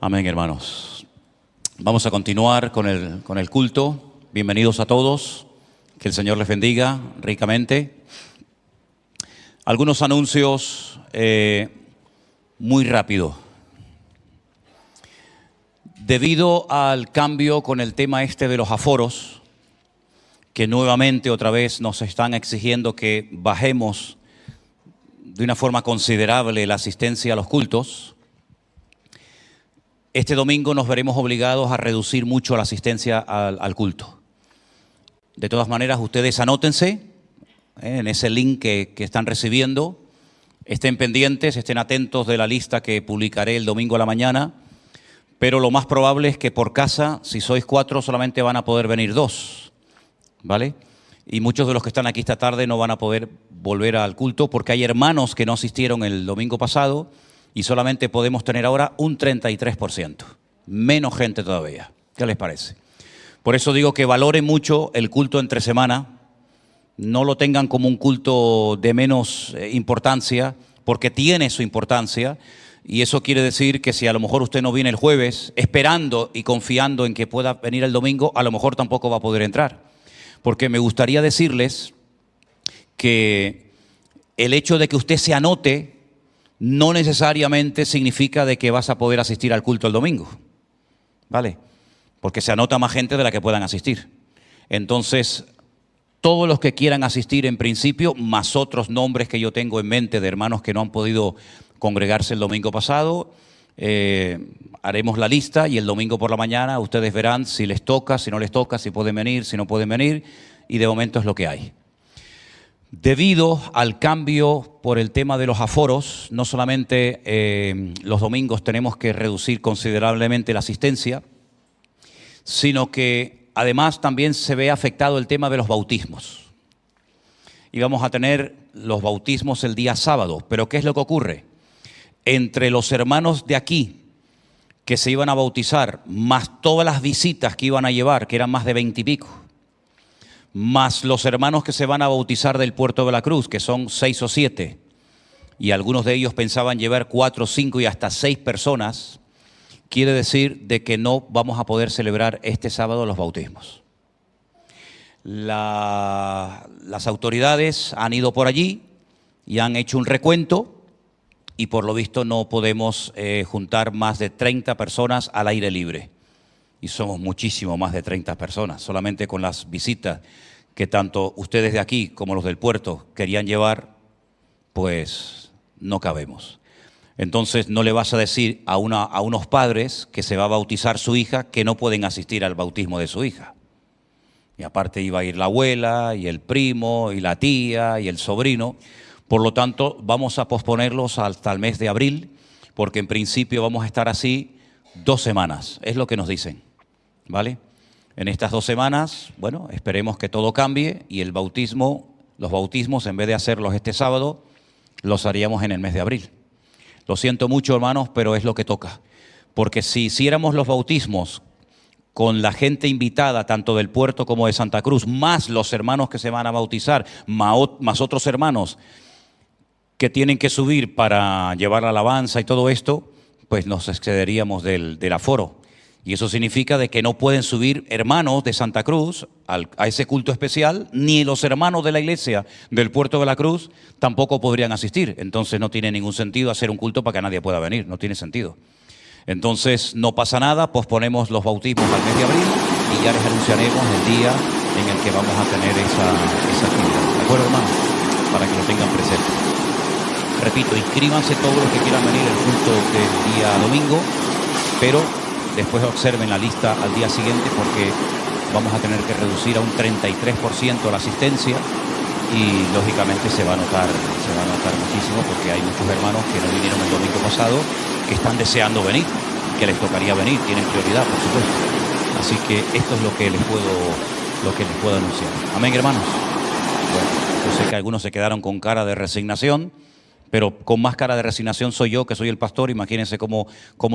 Amén, hermanos. Vamos a continuar con el culto. Bienvenidos a todos. Que el Señor les bendiga ricamente. Algunos anuncios muy rápido. Debido al cambio con el tema de los aforos, que nuevamente otra vez nos están exigiendo que bajemos de una forma considerable la asistencia a los cultos, este domingo nos veremos obligados a reducir mucho la asistencia al culto. De todas maneras, ustedes anótense en ese link que están recibiendo, estén pendientes, estén atentos de la lista que publicaré el domingo a la mañana, pero lo más probable es que por casa, si sois 4, solamente van a poder venir 2, ¿vale? Y muchos de los que están aquí esta tarde no van a poder volver al culto porque hay hermanos que no asistieron el domingo pasado y solamente podemos tener ahora un 33%, menos gente todavía. ¿Qué les parece? Por eso digo que valoren mucho el culto entre semana, no lo tengan como un culto de menos importancia, porque tiene su importancia, y eso quiere decir que si a lo mejor usted no viene el jueves, esperando y confiando en que pueda venir el domingo, a lo mejor tampoco va a poder entrar. Porque me gustaría decirles que el hecho de que usted se anote no necesariamente significa de que vas a poder asistir al culto el domingo, ¿vale? Porque se anota más gente de la que puedan asistir. Entonces, todos los que quieran asistir en principio, más otros nombres que yo tengo en mente de hermanos que no han podido congregarse el domingo pasado, haremos la lista y el domingo por la mañana ustedes verán si les toca, si no les toca, si pueden venir, si no pueden venir, y de momento es lo que hay. Debido al cambio por el tema de los aforos, no solamente los domingos tenemos que reducir considerablemente la asistencia, sino que además también se ve afectado el tema de los bautismos. Y vamos a tener los bautismos el día sábado, pero ¿qué es lo que ocurre? Entre los hermanos de aquí que se iban a bautizar, más todas las visitas que iban a llevar, que eran más de 20 y pico, más los hermanos que se van a bautizar del Puerto de la Cruz, que son 6 o 7, y algunos de ellos pensaban llevar 4, 5 y hasta 6 personas, quiere decir de que no vamos a poder celebrar este sábado los bautismos. Las autoridades han ido por allí y han hecho un recuento y por lo visto no podemos juntar más de 30 personas al aire libre. Y somos muchísimo más de 30 personas, solamente con las visitas que tanto ustedes de aquí como los del puerto querían llevar, pues no cabemos. Entonces no le vas a decir a unos padres que se va a bautizar su hija que no pueden asistir al bautismo de su hija. Y aparte iba a ir la abuela y el primo y la tía y el sobrino. Por lo tanto, vamos a posponerlos hasta el mes de abril, porque en principio vamos a estar así 2 semanas, es lo que nos dicen, ¿vale? En estas 2 semanas, bueno, esperemos que todo cambie y los bautismos, en vez de hacerlos este sábado, los haríamos en el mes de abril. Lo siento mucho, hermanos, pero es lo que toca. Porque si hiciéramos los bautismos con la gente invitada, tanto del puerto como de Santa Cruz, más los hermanos que se van a bautizar, más otros hermanos que tienen que subir para llevar la alabanza y todo esto, pues nos excederíamos del aforo. Y eso significa de que no pueden subir hermanos de Santa Cruz a ese culto especial, ni los hermanos de la iglesia del Puerto de la Cruz tampoco podrían asistir. Entonces no tiene ningún sentido hacer un culto para que nadie pueda venir, no tiene sentido. Entonces no pasa nada, posponemos los bautismos al mes de abril y ya les anunciaremos el día en el que vamos a tener esa actividad. ¿De acuerdo, hermanos? Para que lo tengan presente. Repito, inscríbanse todos los que quieran venir al culto del día domingo, pero después observen la lista al día siguiente porque vamos a tener que reducir a un 33% la asistencia y lógicamente se va a notar muchísimo porque hay muchos hermanos que no vinieron el domingo pasado que están deseando venir, que les tocaría venir, tienen prioridad, por supuesto. Así que esto es lo que les puedo anunciar. Amén, hermanos. Bueno, yo sé que algunos se quedaron con cara de resignación, pero con más cara de resignación soy yo, que soy el pastor. Imagínense cómo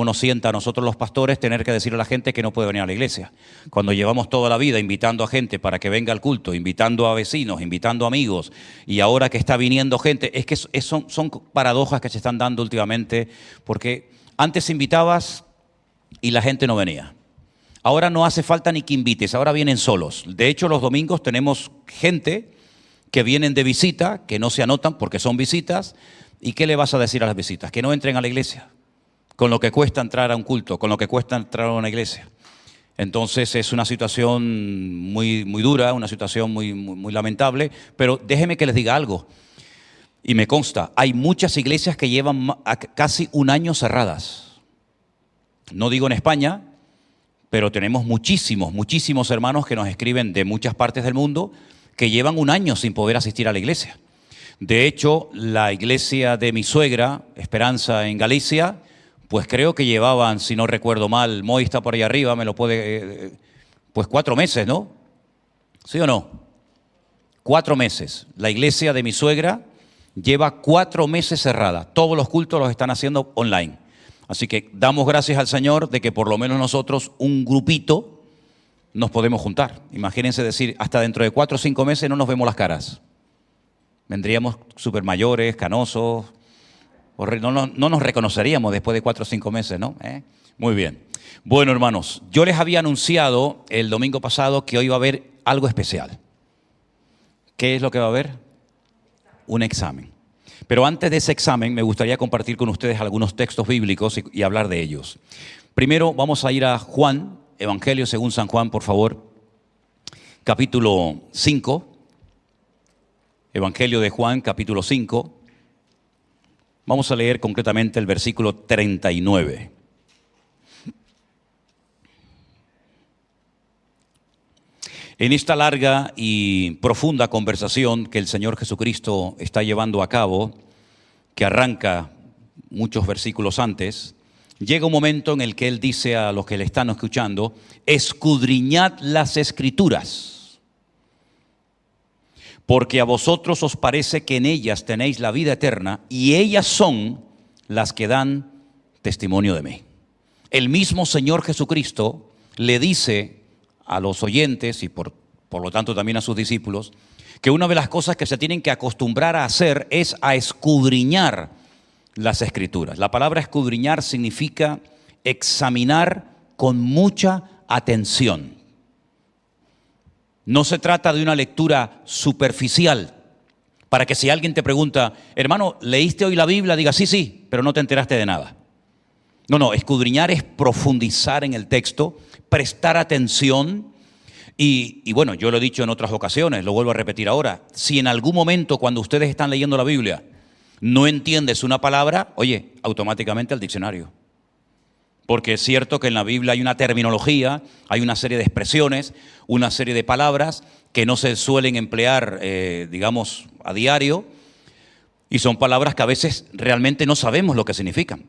nos sienta a nosotros los pastores tener que decirle a la gente que no puede venir a la iglesia. Cuando llevamos toda la vida invitando a gente para que venga al culto, invitando a vecinos, invitando a amigos, y ahora que está viniendo gente, es que son paradojas que se están dando últimamente, porque antes invitabas y la gente no venía. Ahora no hace falta ni que invites, ahora vienen solos. De hecho, los domingos tenemos gente que vienen de visita, que no se anotan porque son visitas. ¿Y qué le vas a decir a las visitas? Que no entren a la iglesia, con lo que cuesta entrar a un culto, con lo que cuesta entrar a una iglesia. Entonces es una situación muy, muy dura, una situación muy lamentable, pero déjenme que les diga algo, y me consta, hay muchas iglesias que llevan casi un año cerradas. No digo en España, pero tenemos muchísimos hermanos que nos escriben de muchas partes del mundo que llevan un año sin poder asistir a la iglesia. De hecho, la iglesia de mi suegra, Esperanza en Galicia, pues creo que llevaban, si no recuerdo mal, Moy está por ahí arriba, me lo puede, pues 4 meses, ¿no? ¿Sí o no? 4 meses. La iglesia de mi suegra lleva 4 meses cerrada. Todos los cultos los están haciendo online. Así que damos gracias al Señor de que por lo menos nosotros, un grupito, nos podemos juntar. Imagínense decir, hasta dentro de 4 o 5 meses no nos vemos las caras. Vendríamos súper mayores, canosos, no nos reconoceríamos después de 4 o 5 meses, ¿no? Muy bien. Bueno, hermanos, yo les había anunciado el domingo pasado que hoy va a haber algo especial. ¿Qué es lo que va a haber? Un examen. Pero antes de ese examen me gustaría compartir con ustedes algunos textos bíblicos y hablar de ellos. Primero vamos a ir a Juan, Evangelio según San Juan, por favor, capítulo 5. Evangelio de Juan, capítulo 5. Vamos a leer concretamente el versículo 39. En esta larga y profunda conversación que el Señor Jesucristo está llevando a cabo, que arranca muchos versículos antes, llega un momento en el que Él dice a los que le están escuchando, escudriñad las Escrituras, porque a vosotros os parece que en ellas tenéis la vida eterna y ellas son las que dan testimonio de mí. El mismo Señor Jesucristo le dice a los oyentes y por lo tanto también a sus discípulos, que una de las cosas que se tienen que acostumbrar a hacer es a escudriñar las Escrituras. La palabra escudriñar significa examinar con mucha atención. No se trata de una lectura superficial, para que si alguien te pregunta, hermano, ¿leíste hoy la Biblia? Diga, sí, pero no te enteraste de nada. No, escudriñar es profundizar en el texto, prestar atención y bueno, yo lo he dicho en otras ocasiones, lo vuelvo a repetir ahora, si en algún momento cuando ustedes están leyendo la Biblia no entiendes una palabra, oye, automáticamente al diccionario. Porque es cierto que en la Biblia hay una terminología, hay una serie de expresiones, una serie de palabras que no se suelen emplear, digamos, a diario, y son palabras que a veces realmente no sabemos lo que significan.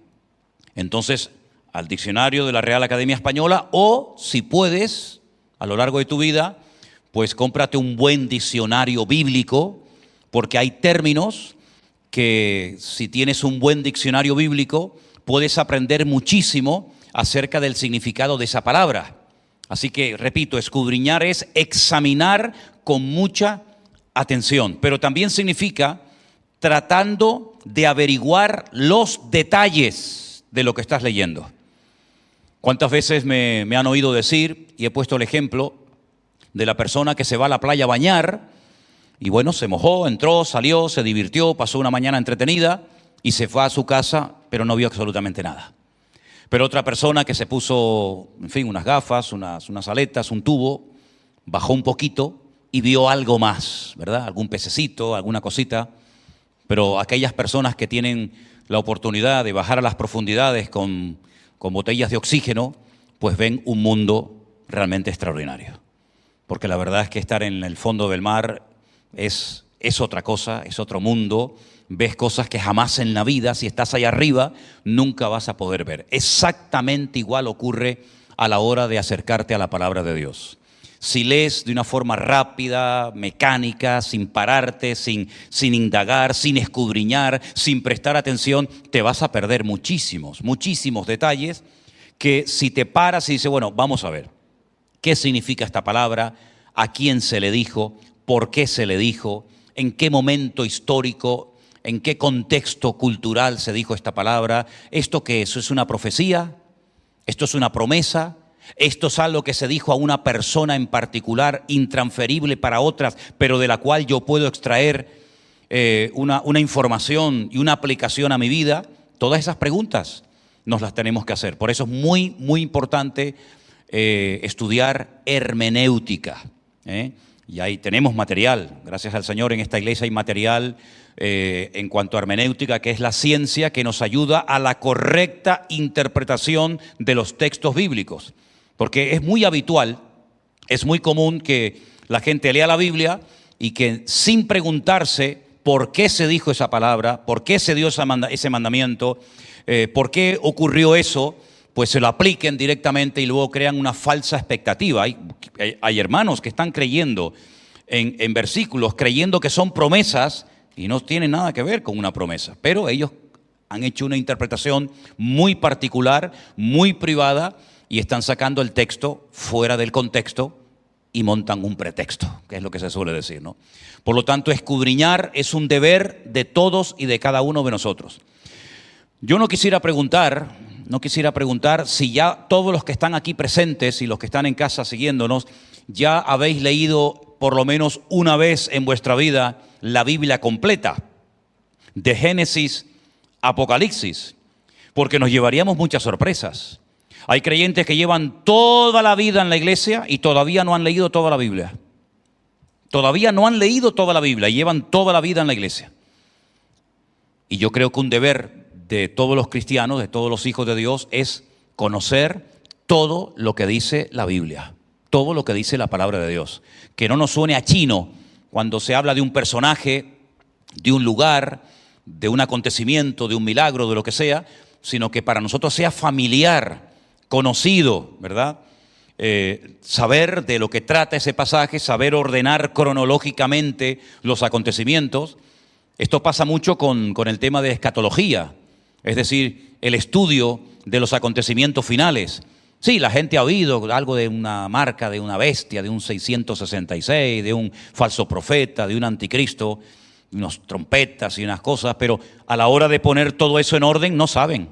Entonces, al diccionario de la Real Academia Española o, si puedes, a lo largo de tu vida, pues cómprate un buen diccionario bíblico, porque hay términos que si tienes un buen diccionario bíblico, puedes aprender muchísimo acerca del significado de esa palabra. Así que, repito, escudriñar es examinar con mucha atención, pero también significa tratando de averiguar los detalles de lo que estás leyendo. ¿Cuántas veces me han oído decir, y he puesto el ejemplo, de la persona que se va a la playa a bañar, y bueno, se mojó, entró, salió, se divirtió, pasó una mañana entretenida, y se fue a su casa, pero no vio absolutamente nada. Pero otra persona que se puso, en fin, unas gafas, unas aletas, un tubo, bajó un poquito y vio algo más, ¿verdad? Algún pececito, alguna cosita. Pero aquellas personas que tienen la oportunidad de bajar a las profundidades con botellas de oxígeno, pues ven un mundo realmente extraordinario. Porque la verdad es que estar en el fondo del mar es otra cosa, es otro mundo. Ves cosas que jamás en la vida, si estás ahí arriba, nunca vas a poder ver. Exactamente igual ocurre a la hora de acercarte a la palabra de Dios. Si lees de una forma rápida, mecánica, sin pararte, sin indagar, sin escudriñar, sin prestar atención, te vas a perder muchísimos detalles que si te paras y dices, bueno, vamos a ver, ¿qué significa esta palabra? ¿A quién se le dijo? ¿Por qué se le dijo? ¿En qué momento histórico? ¿En qué contexto cultural se dijo esta palabra? ¿Esto qué es? ¿Es una profecía? Esto es una promesa. Esto es algo que se dijo a una persona en particular, intransferible para otras, pero de la cual yo puedo extraer una información y una aplicación a mi vida. Todas esas preguntas nos las tenemos que hacer. Por eso es muy, muy importante estudiar hermenéutica. Y ahí tenemos material. Gracias al Señor, en esta iglesia hay material en cuanto a hermenéutica, que es la ciencia que nos ayuda a la correcta interpretación de los textos bíblicos. Porque es muy habitual, es muy común que la gente lea la Biblia y que sin preguntarse por qué se dijo esa palabra, por qué se dio ese mandamiento, por qué ocurrió eso, pues se lo apliquen directamente y luego crean una falsa expectativa. Hay hermanos que están creyendo en versículos, creyendo que son promesas y no tienen nada que ver con una promesa, pero ellos han hecho una interpretación muy particular, muy privada, y están sacando el texto fuera del contexto y montan un pretexto, que es lo que se suele decir, ¿no? Por lo tanto, escudriñar es un deber de todos y de cada uno de nosotros. Yo no quisiera preguntar si ya todos los que están aquí presentes y los que están en casa siguiéndonos, ya habéis leído por lo menos una vez en vuestra vida la Biblia completa, de Génesis a Apocalipsis, porque nos llevaríamos muchas sorpresas. Hay creyentes que llevan toda la vida en la iglesia y todavía no han leído toda la Biblia. Todavía no han leído toda la Biblia y llevan toda la vida en la iglesia. Y yo creo que un deber de todos los cristianos, de todos los hijos de Dios, es conocer todo lo que dice la Biblia, todo lo que dice la palabra de Dios. Que no nos suene a chino cuando se habla de un personaje, de un lugar, de un acontecimiento, de un milagro, de lo que sea, sino que para nosotros sea familiar, conocido, ¿verdad? Saber de lo que trata ese pasaje, saber ordenar cronológicamente los acontecimientos. Esto pasa mucho con el tema de escatología, es decir, el estudio de los acontecimientos finales. Sí, la gente ha oído algo de una marca, de una bestia, de un 666, de un falso profeta, de un anticristo, unas trompetas y unas cosas, pero a la hora de poner todo eso en orden no saben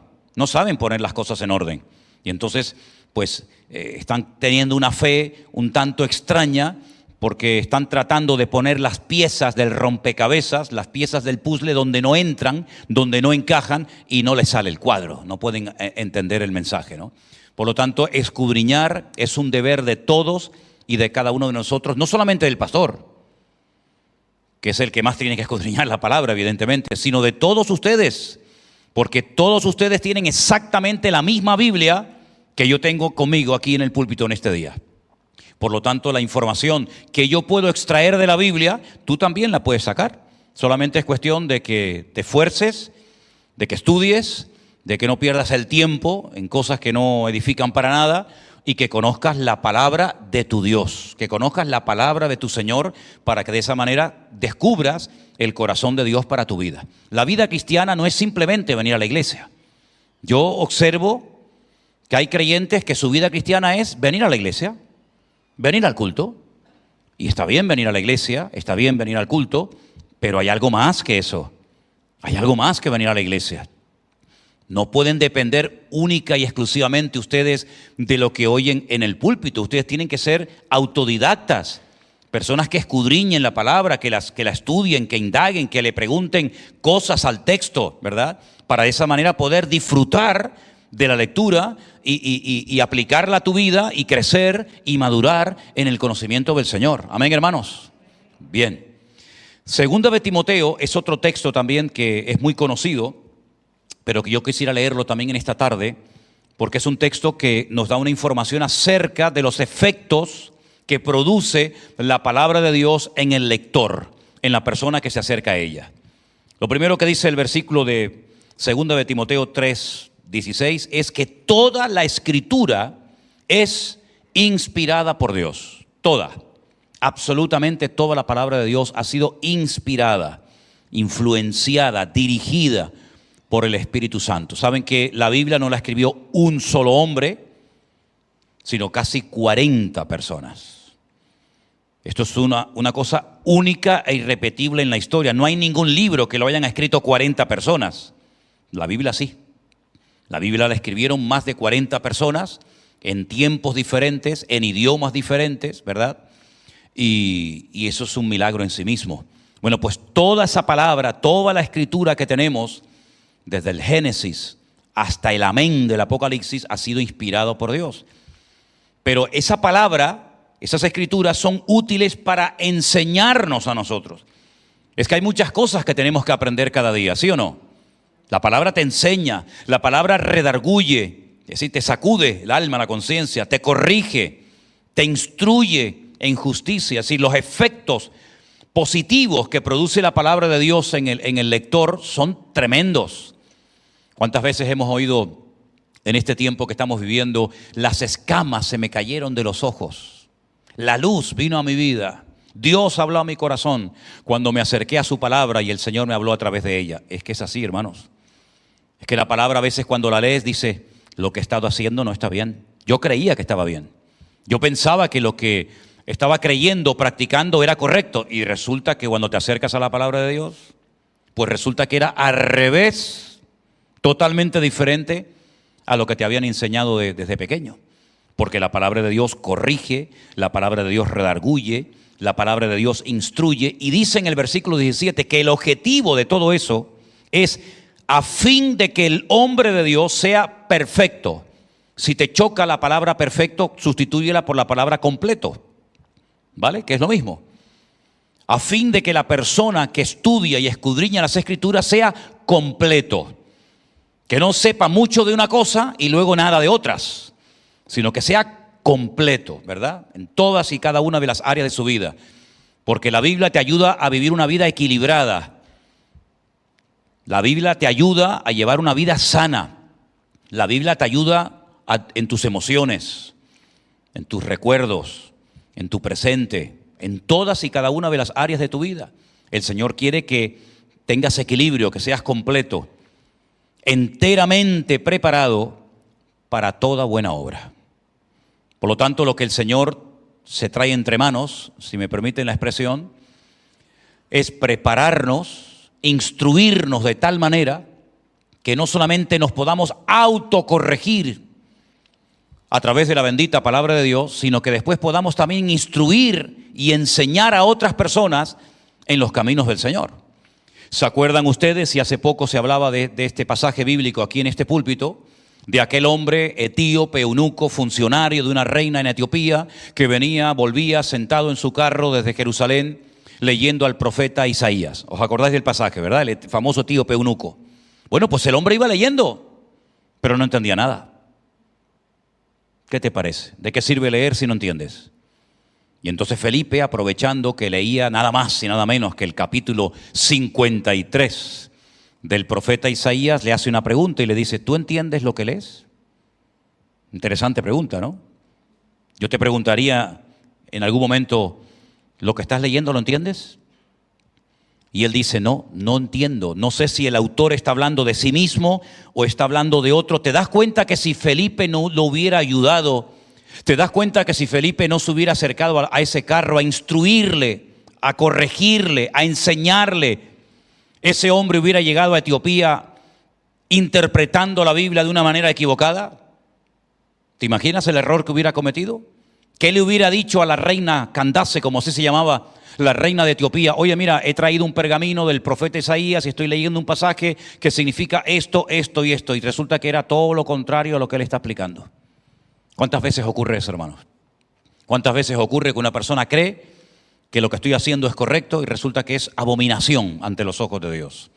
poner las cosas en orden. Y entonces, pues, están teniendo una fe un tanto extraña porque están tratando de poner las piezas del rompecabezas, las piezas del puzzle donde no entran, donde no encajan y no les sale el cuadro. No pueden entender el mensaje, ¿no? Por lo tanto, escudriñar es un deber de todos y de cada uno de nosotros, no solamente del pastor, que es el que más tiene que escudriñar la palabra, evidentemente, sino de todos ustedes. Porque todos ustedes tienen exactamente la misma Biblia que yo tengo conmigo aquí en el púlpito en este día. Por lo tanto, la información que yo puedo extraer de la Biblia, tú también la puedes sacar. Solamente es cuestión de que te esfuerces, de que estudies, de que no pierdas el tiempo en cosas que no edifican para nada y que conozcas la palabra de tu Dios, que conozcas la palabra de tu Señor para que de esa manera descubras el corazón de Dios para tu vida. La vida cristiana no es simplemente venir a la iglesia. Yo observo que hay creyentes que su vida cristiana es venir a la iglesia, venir al culto. Y está bien venir a la iglesia, está bien venir al culto, pero hay algo más que eso. Hay algo más que venir a la iglesia. No pueden depender única y exclusivamente ustedes de lo que oyen en el púlpito. Ustedes tienen que ser autodidactas. Personas que escudriñen la palabra, que la estudien, que indaguen, que le pregunten cosas al texto, ¿verdad? Para de esa manera poder disfrutar de la lectura y aplicarla a tu vida y crecer y madurar en el conocimiento del Señor. Amén, hermanos. Bien. Segunda de Timoteo es otro texto también que es muy conocido, pero que yo quisiera leerlo también en esta tarde, porque es un texto que nos da una información acerca de los efectos que produce la palabra de Dios en el lector, en la persona que se acerca a ella. Lo primero que dice el versículo de 2 de Timoteo 3:16 es que toda la escritura es inspirada por Dios. Toda, absolutamente toda la palabra de Dios ha sido inspirada, influenciada, dirigida por el Espíritu Santo. Saben que la Biblia no la escribió un solo hombre, sino casi 40 personas. Esto es una cosa única e irrepetible en la historia. No hay ningún libro que lo hayan escrito 40 personas. La Biblia sí. La Biblia la escribieron más de 40 personas en tiempos diferentes, en idiomas diferentes, ¿verdad? Y eso es un milagro en sí mismo. Bueno, pues toda esa palabra, toda la escritura que tenemos, desde el Génesis hasta el amén del Apocalipsis, ha sido inspirado por Dios. Pero esa palabra, esas escrituras son útiles para enseñarnos a nosotros. Es que hay muchas cosas que tenemos que aprender cada día, ¿sí o no? La palabra te enseña, la palabra redarguye, es decir, te sacude el alma, la conciencia, te corrige, te instruye en justicia. Es decir, los efectos positivos que produce la palabra de Dios en el lector son tremendos. ¿Cuántas veces hemos oído en este tiempo que estamos viviendo, las escamas se me cayeron de los ojos, la luz vino a mi vida, Dios habló a mi corazón cuando me acerqué a su palabra y el Señor me habló a través de ella? Es que es así, hermanos. Es que la palabra a veces cuando la lees dice, lo que he estado haciendo no está bien. Yo creía que estaba bien. Yo pensaba que lo que estaba creyendo, practicando era correcto. Y resulta que cuando te acercas a la palabra de Dios, pues resulta que era al revés, totalmente diferente a lo que te habían enseñado desde pequeño. Porque la palabra de Dios corrige, la palabra de Dios redarguye, la palabra de Dios instruye. Y dice en el versículo 17 que el objetivo de todo eso es a fin de que el hombre de Dios sea perfecto. Si te choca la palabra perfecto, sustitúyela por la palabra completo, ¿vale? Que es lo mismo. A fin de que la persona que estudia y escudriña las Escrituras sea completo. Que no sepa mucho de una cosa y luego nada de otras, sino que sea completo, ¿verdad? En todas y cada una de las áreas de su vida. Porque la Biblia te ayuda a vivir una vida equilibrada. La Biblia te ayuda a llevar una vida sana. La Biblia te ayuda en tus emociones, en tus recuerdos, en tu presente, en todas y cada una de las áreas de tu vida. El Señor quiere que tengas equilibrio, que seas completo, enteramente preparado para toda buena obra. Por lo tanto, lo que el Señor se trae entre manos, si me permiten la expresión, es prepararnos, instruirnos de tal manera que no solamente nos podamos autocorregir a través de la bendita palabra de Dios, sino que después podamos también instruir y enseñar a otras personas en los caminos del Señor. ¿Se acuerdan ustedes? Y hace poco se hablaba de este pasaje bíblico aquí en este púlpito, de aquel hombre etíope, eunuco, funcionario de una reina en Etiopía, que volvía sentado en su carro desde Jerusalén, leyendo al profeta Isaías. ¿Os acordáis del pasaje, verdad? El famoso etíope eunuco. Bueno, pues el hombre iba leyendo, pero no entendía nada. ¿Qué te parece? ¿De qué sirve leer si no entiendes? Y entonces Felipe, aprovechando que leía nada más y nada menos que el capítulo 53 del profeta Isaías, le hace una pregunta y le dice, ¿tú entiendes lo que lees? Interesante pregunta, ¿no? Yo te preguntaría en algún momento, ¿lo que estás leyendo lo entiendes? Y él dice, no entiendo. No sé si el autor está hablando de sí mismo o está hablando de otro. ¿Te das cuenta que si Felipe no lo hubiera ayudado, te das cuenta que si Felipe no se hubiera acercado a ese carro a instruirle, a corregirle, a enseñarle, ese hombre hubiera llegado a Etiopía interpretando la Biblia de una manera equivocada? ¿Te imaginas el error que hubiera cometido? ¿Qué le hubiera dicho a la reina Candace, como así se llamaba, la reina de Etiopía? Oye, mira, he traído un pergamino del profeta Isaías y estoy leyendo un pasaje que significa esto, esto y esto. Y resulta que era todo lo contrario a lo que él está explicando. ¿Cuántas veces ocurre eso, hermanos? ¿Cuántas veces ocurre que una persona cree que lo que estoy haciendo es correcto y resulta que es abominación ante los ojos de Dios?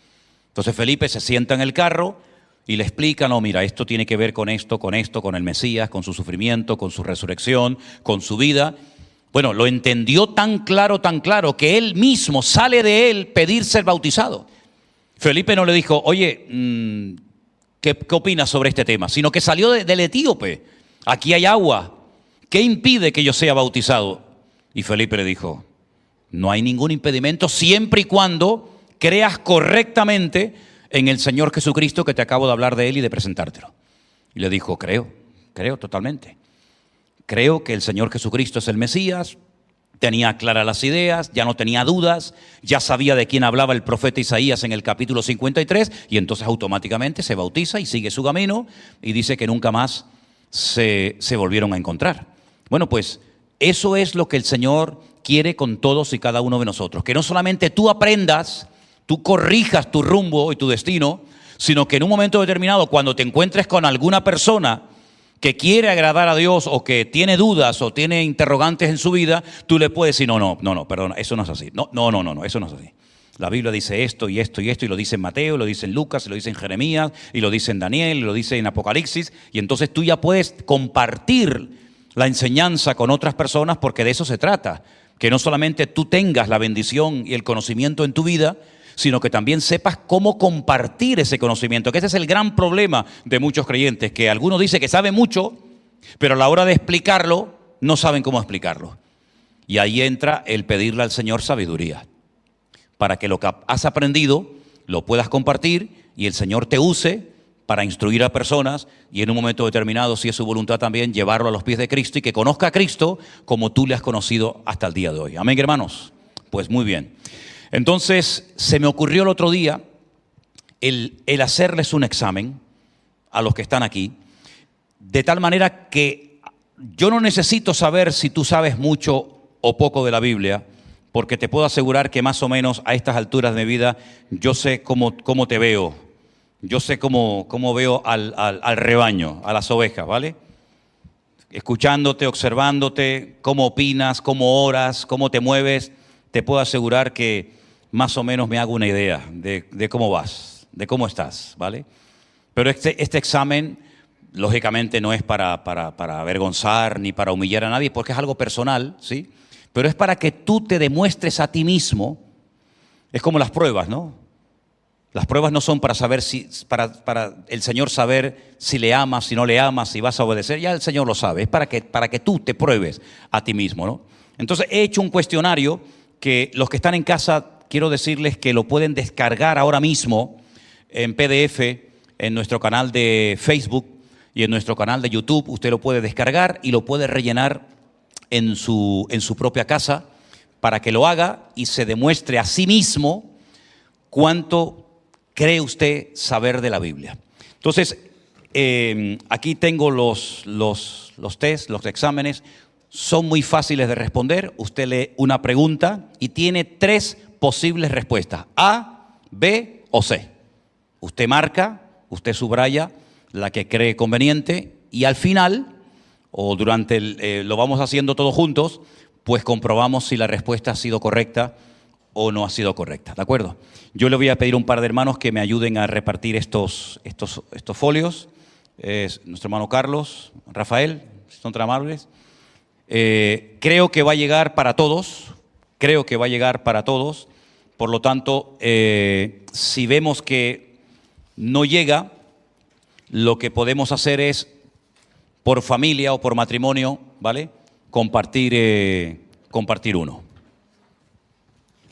Entonces Felipe se sienta en el carro y le explica, no, mira, esto tiene que ver con esto, con el Mesías, con su sufrimiento, con su resurrección, con su vida. Bueno, lo entendió tan claro, que él mismo sale de él pedir ser bautizado. Felipe no le dijo, oye, ¿qué opinas sobre este tema? Sino que salió del etíope. Aquí hay agua. ¿Qué impide que yo sea bautizado? Y Felipe le dijo, no hay ningún impedimento siempre y cuando creas correctamente en el Señor Jesucristo, que te acabo de hablar de Él y de presentártelo. Y le dijo, creo totalmente. Creo que el Señor Jesucristo es el Mesías, tenía claras las ideas, ya no tenía dudas, ya sabía de quién hablaba el profeta Isaías en el capítulo 53 y entonces automáticamente se bautiza y sigue su camino y dice que nunca más se volvieron a encontrar. Bueno, pues eso es lo que el Señor quiere con todos y cada uno de nosotros, que no solamente tú aprendas, tú corrijas tu rumbo y tu destino, sino que en un momento determinado, cuando te encuentres con alguna persona que quiere agradar a Dios o que tiene dudas o tiene interrogantes en su vida, tú le puedes decir, no, perdona, eso no es así. No, eso no es así. La Biblia dice esto y esto y esto, y lo dice en Mateo, lo dice en Lucas, lo dice en Jeremías, y lo dice en Daniel, y lo dice en Apocalipsis, y entonces tú ya puedes compartir la enseñanza con otras personas, porque de eso se trata, que no solamente tú tengas la bendición y el conocimiento en tu vida, sino que también sepas cómo compartir ese conocimiento, que ese es el gran problema de muchos creyentes, que algunos dicen que saben mucho, pero a la hora de explicarlo, no saben cómo explicarlo. Y ahí entra el pedirle al Señor sabiduría, para que lo que has aprendido lo puedas compartir y el Señor te use para instruir a personas y en un momento determinado, si es su voluntad también, llevarlo a los pies de Cristo y que conozca a Cristo como tú le has conocido hasta el día de hoy. Amén, hermanos. Pues muy bien. Entonces, se me ocurrió el otro día el hacerles un examen a los que están aquí, de tal manera que yo no necesito saber si tú sabes mucho o poco de la Biblia, porque te puedo asegurar que más o menos a estas alturas de mi vida yo sé cómo te veo, yo sé cómo veo al rebaño, a las ovejas, ¿vale? Escuchándote, observándote, cómo opinas, cómo oras, cómo te mueves, te puedo asegurar que más o menos me hago una idea de cómo vas, de cómo estás, ¿vale? Pero este examen, lógicamente, no es para avergonzar ni para humillar a nadie, porque es algo personal, ¿sí? Pero es para que tú te demuestres a ti mismo. Es como las pruebas, ¿no? Las pruebas no son para saber para el Señor saber si le amas, si no le amas, si vas a obedecer. Ya el Señor lo sabe. Es para que tú te pruebes a ti mismo, ¿no? Entonces he hecho un cuestionario que los que están en casa, quiero decirles que lo pueden descargar ahora mismo en PDF en nuestro canal de Facebook y en nuestro canal de YouTube. Usted lo puede descargar y lo puede rellenar en su propia casa para que lo haga y se demuestre a sí mismo cuánto cree usted saber de la Biblia. Entonces, aquí tengo los test, los exámenes. Son muy fáciles de responder. Usted lee una pregunta y tiene 3 posibles respuestas: A, B o C. Usted marca, usted subraya la que cree conveniente y al final, o durante lo vamos haciendo todos juntos, pues comprobamos si la respuesta ha sido correcta o no ha sido correcta, ¿de acuerdo? Yo le voy a pedir a un par de hermanos que me ayuden a repartir estos folios. Nuestro hermano Carlos, Rafael, son tan amables. Creo que va a llegar para todos, por lo tanto, si vemos que no llega, lo que podemos hacer es, por familia o por matrimonio, ¿vale? Compartir uno.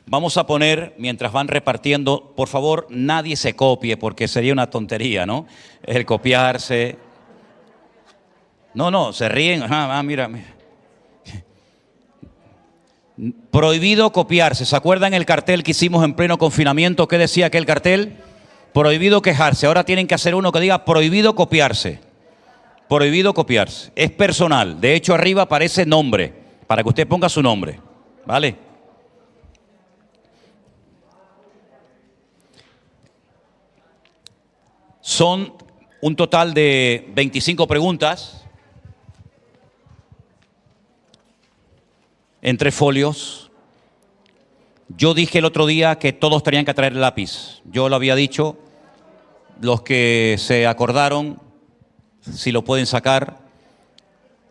Vamos a poner, mientras van repartiendo, por favor, nadie se copie, porque sería una tontería, ¿no? El copiarse. No, se ríen. Mira. Prohibido copiarse. ¿Se acuerdan el cartel que hicimos en pleno confinamiento? ¿Qué decía aquel cartel? Prohibido quejarse. Ahora tienen que hacer uno que diga prohibido copiarse. Prohibido copiarse. Es personal. De hecho, arriba aparece nombre, para que usted ponga su nombre, ¿vale? Son un total de 25 preguntas en 3 folios. Yo dije el otro día que todos tenían que traer lápiz. Yo lo había dicho. Los que se acordaron, si lo pueden sacar.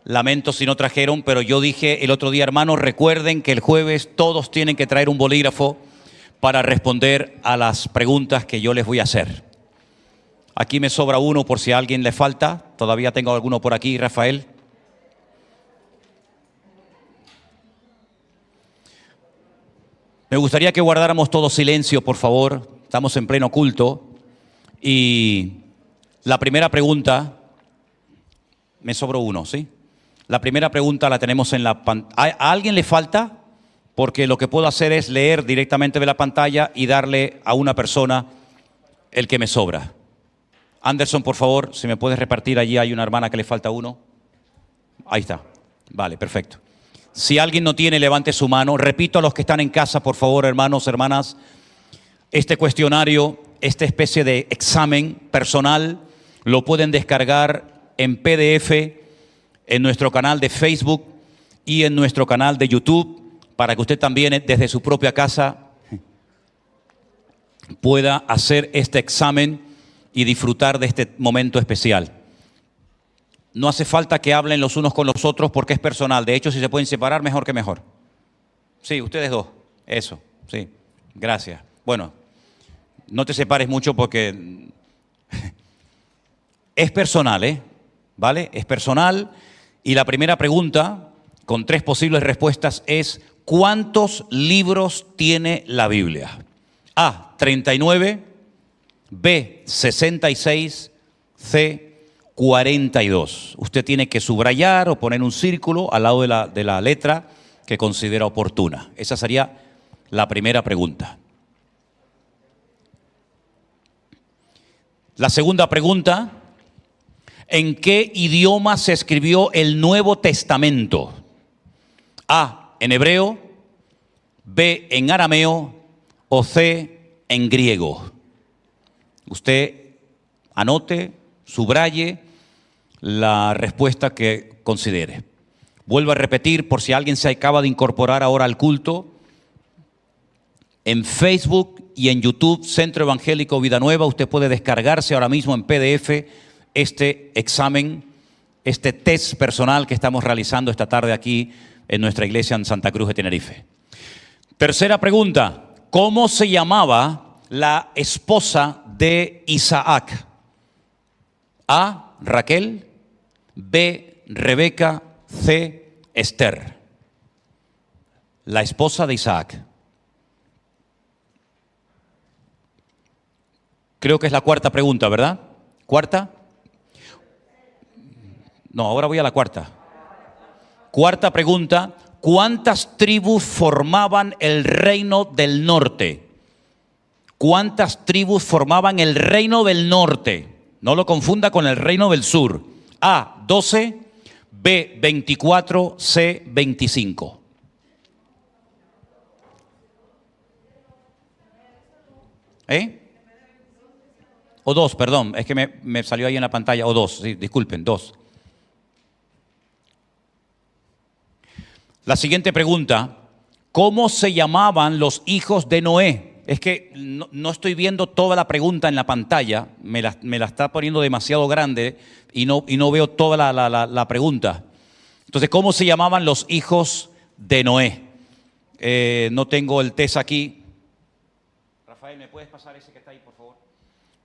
Lamento si no trajeron, pero yo dije el otro día, hermanos, recuerden que el jueves todos tienen que traer un bolígrafo para responder a las preguntas que yo les voy a hacer. Aquí me sobra uno por si a alguien le falta. Todavía tengo alguno por aquí, Rafael. Me gustaría que guardáramos todo silencio, por favor. Estamos en pleno culto. Y la primera pregunta, me sobró uno, ¿sí? La primera pregunta la tenemos en la pantalla. ¿A alguien le falta? porque lo que puedo hacer es leer directamente de la pantalla y darle a una persona el que me sobra. Anderson, por favor, si me puedes repartir, allí hay una hermana que le falta uno. Ahí está. Vale, perfecto. Si alguien no tiene, levante su mano. Repito a los que están en casa, por favor, hermanos, hermanas, este cuestionario, esta especie de examen personal, lo pueden descargar en PDF en nuestro canal de Facebook y en nuestro canal de YouTube, para que usted también desde su propia casa pueda hacer este examen y disfrutar de este momento especial. No hace falta que hablen los unos con los otros porque es personal. De hecho, si se pueden separar, mejor que mejor. Sí, ustedes dos. Eso, sí. Gracias. Bueno, no te separes mucho porque es personal, ¿eh? ¿Vale? Es personal. Y la primera pregunta, con 3 posibles respuestas, es ¿cuántos libros tiene la Biblia? A, 39, B, 66, C, 42. Usted tiene que subrayar o poner un círculo al lado de la letra que considera oportuna. Esa sería la primera pregunta. La segunda pregunta, ¿en qué idioma se escribió el Nuevo Testamento? A, en hebreo, B, en arameo o C, en griego. Usted anote, subraye la respuesta que considere. Vuelvo a repetir por si alguien se acaba de incorporar ahora al culto. En Facebook y en YouTube, Centro Evangélico Vida Nueva, usted puede descargarse ahora mismo en PDF este examen, este test personal que estamos realizando esta tarde aquí en nuestra iglesia en Santa Cruz de Tenerife. Tercera pregunta, ¿cómo se llamaba la esposa de Isaac? A, Raquel, B, Rebeca, C, Esther. La esposa de Isaac. Creo que es la cuarta pregunta, ¿verdad? ¿Cuarta? No, ahora voy a la cuarta. Cuarta pregunta, ¿cuántas tribus formaban el reino del norte? ¿Cuántas tribus formaban el reino del norte? No lo confunda con el reino del sur. A, 12, B, 24, C, 25. O 2, perdón, es que me salió ahí en la pantalla. O 2, sí, disculpen, 2. La siguiente pregunta, ¿cómo se llamaban los hijos de Noé? Es que no estoy viendo toda la pregunta en la pantalla, me la está poniendo demasiado grande y no veo toda la pregunta. Entonces, ¿cómo se llamaban los hijos de Noé? No tengo el test aquí. Rafael, ¿me puedes pasar ese que está ahí, por favor?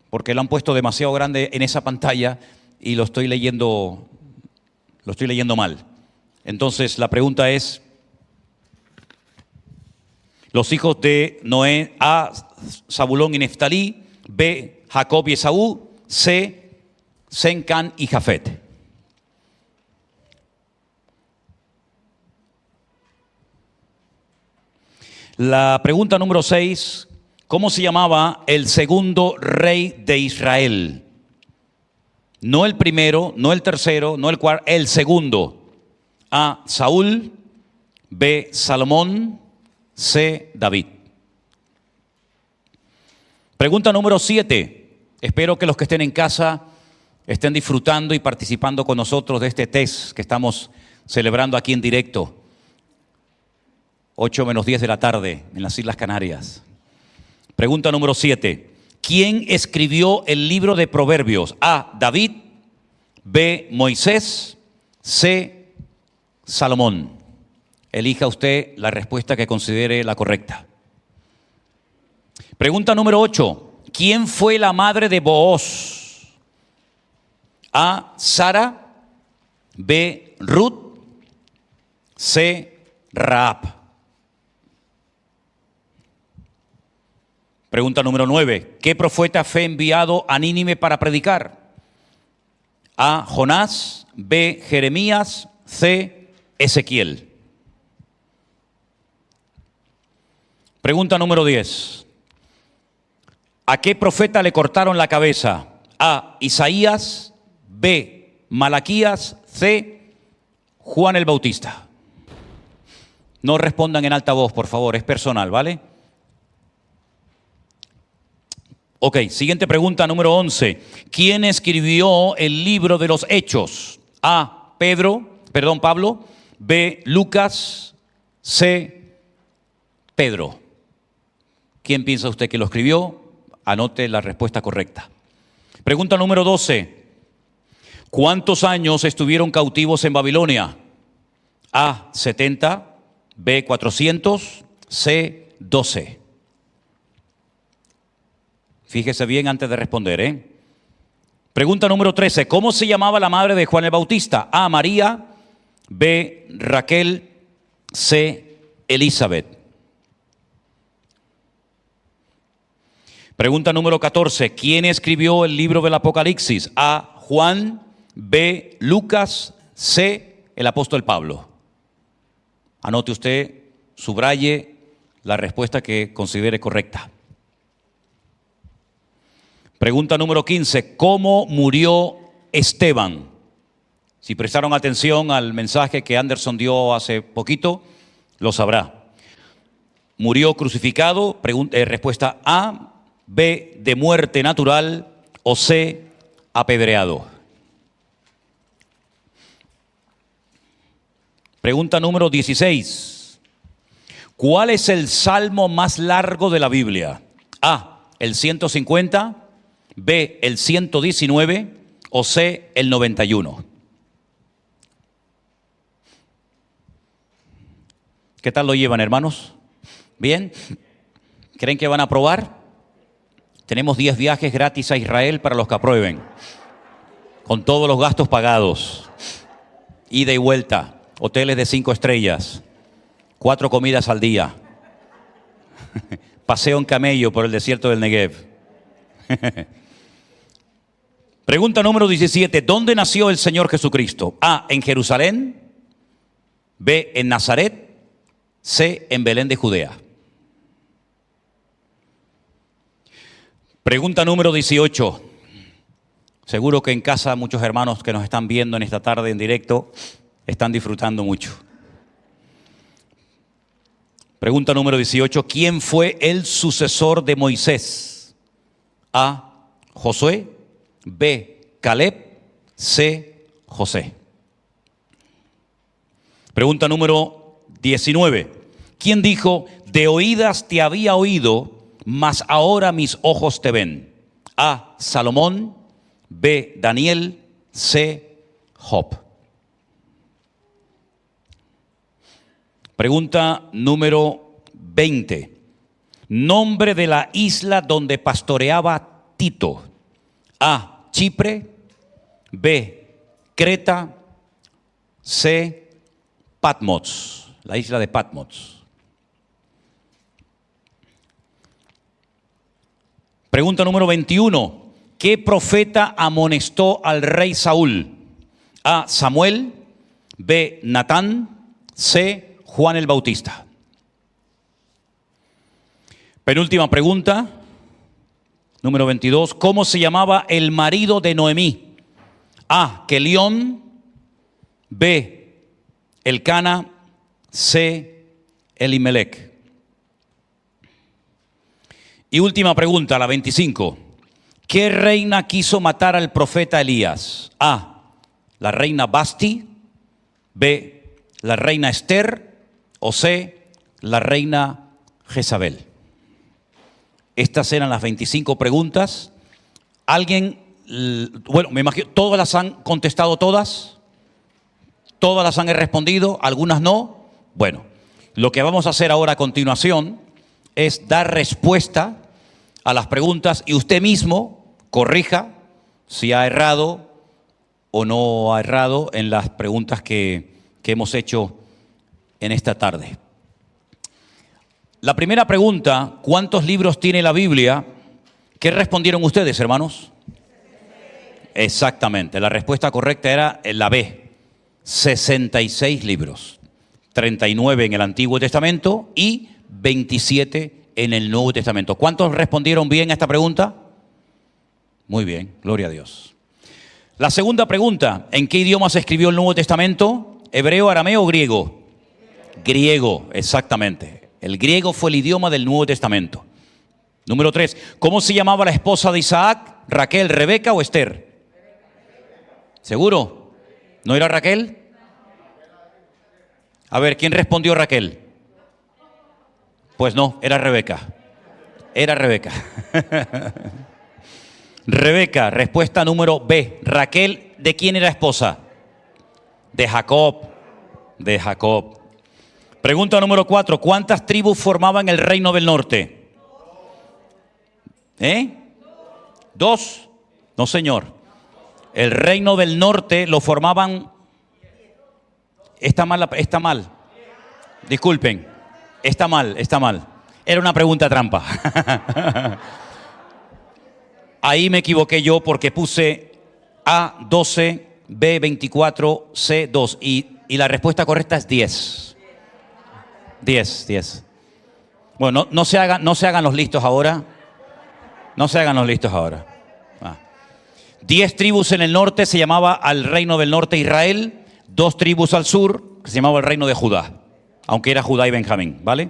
Porque lo han puesto demasiado grande en esa pantalla y lo estoy leyendo mal. Entonces, la pregunta es, los hijos de Noé, A, Zabulón y Neftalí, B, Jacob y Esaú, C, Sem, Can y Jafet. La pregunta número 6, ¿cómo se llamaba el segundo rey de Israel? No el primero, no el tercero, no el cuarto, el segundo. A, Saúl, B, Salomón, C, David. Pregunta número 7. Espero que los que estén en casa estén disfrutando y participando con nosotros de este test que estamos celebrando aquí en directo. 8 menos 10 de la tarde en las Islas Canarias. Pregunta número 7. ¿Quién escribió el libro de Proverbios? A, David, B, Moisés, C, Salomón. Elija usted la respuesta que considere la correcta. Pregunta número 8. ¿Quién fue la madre de Booz? A, Sara, B, Ruth, C, Rahab. Pregunta número 9. ¿Qué profeta fue enviado a Nínive para predicar? A, Jonás, B, Jeremías, C, Ezequiel. Pregunta número 10. ¿A qué profeta le cortaron la cabeza? A. Isaías. B. Malaquías. C. Juan el Bautista. No respondan en alta voz, por favor, es personal, ¿vale? Ok, siguiente pregunta, número 11. ¿Quién escribió el libro de los Hechos? A. Pablo. B. Lucas. C. Pedro. ¿Quién piensa usted que lo escribió? Anote la respuesta correcta. Pregunta número 12. ¿Cuántos años estuvieron cautivos en Babilonia? A. 70. B. 400. C. 12. Fíjese bien antes de responder, Pregunta número 13. ¿Cómo se llamaba la madre de Juan el Bautista? A. María. B. Raquel. C. Elizabeth. Pregunta número 14. ¿Quién escribió el libro del Apocalipsis? A. Juan. B. Lucas. C. El apóstol Pablo. Anote usted, subraye la respuesta que considere correcta. Pregunta número 15. ¿Cómo murió Esteban? Si prestaron atención al mensaje que Anderson dio hace poquito, lo sabrá. ¿Murió crucificado? Respuesta A. B. De muerte natural. O C. Apedreado. Pregunta número 16. ¿Cuál es el salmo más largo de la Biblia? A. El 150. B. El 119. O C. El 91. ¿Qué tal lo llevan, hermanos? ¿Bien? ¿Creen que van a aprobar? Tenemos 10 viajes gratis a Israel para los que aprueben, con todos los gastos pagados, ida y vuelta, hoteles de 5 estrellas, 4 comidas al día, paseo en camello por el desierto del Negev. Pregunta número 17. ¿Dónde nació el Señor Jesucristo? A. En Jerusalén. B. En Nazaret. C. En Belén de Judea. Pregunta número 18. Seguro que en casa muchos hermanos que nos están viendo en esta tarde en directo están disfrutando mucho. Pregunta número 18. ¿Quién fue el sucesor de Moisés? A. Josué. B. Caleb. C. José. Pregunta número 19. ¿Quién dijo: de oídas te había oído, mas ahora mis ojos te ven? A. Salomón. B. Daniel. C. Job. Pregunta número 20. Nombre de la isla donde pastoreaba Tito. A. Chipre. B. Creta. C. Patmos, la isla de Patmos. Pregunta número 21. ¿Qué profeta amonestó al rey Saúl? A. Samuel. B. Natán. C. Juan el Bautista. Penúltima pregunta, número 22. ¿Cómo se llamaba el marido de Noemí? A. Kelión. B. Elcana. C. Elimelec. Y última pregunta, la 25. ¿Qué reina quiso matar al profeta Elías? A. La reina Basti. B. La reina Esther. O C. La reina Jezabel. Estas eran las 25 preguntas. ¿Alguien? Bueno, me imagino, ¿todas las han contestado todas? ¿Todas las han respondido? ¿Algunas no? Bueno, lo que vamos a hacer ahora a continuación es dar respuesta a las preguntas y usted mismo corrija si ha errado o no ha errado en las preguntas que hemos hecho en esta tarde. La primera pregunta: ¿cuántos libros tiene la Biblia? ¿Qué respondieron ustedes, hermanos? Exactamente, la respuesta correcta era la B. 66 libros. 39 en el Antiguo Testamento y 27 en el Nuevo Testamento. ¿Cuántos respondieron bien a esta pregunta? Muy bien, gloria a Dios. La segunda pregunta, ¿en qué idioma se escribió el Nuevo Testamento? ¿Hebreo, arameo o griego? Griego, exactamente. El griego fue el idioma del Nuevo Testamento. Número 3, ¿cómo se llamaba la esposa de Isaac? ¿Raquel, Rebeca o Esther? ¿Seguro? ¿No era Raquel? A ver, ¿quién respondió Raquel? Pues no, era Rebeca. Era Rebeca. Rebeca, respuesta número B. Raquel, ¿de quién era esposa? De Jacob. De Jacob. Pregunta número 4. ¿Cuántas tribus formaban el reino del norte? ¿2? No, señor. El reino del norte lo formaban... Está mal. Disculpen. Está mal. Era una pregunta trampa. Ahí me equivoqué yo porque puse A 12, B 24, C 2 y la respuesta correcta es 10. 10. Bueno, no se hagan los listos ahora. No se hagan los listos ahora. 10 tribus en el norte se llamaba al reino del norte Israel. 2 tribus al sur que se llamaba el reino de Judá. Aunque era Judá y Benjamín, ¿vale?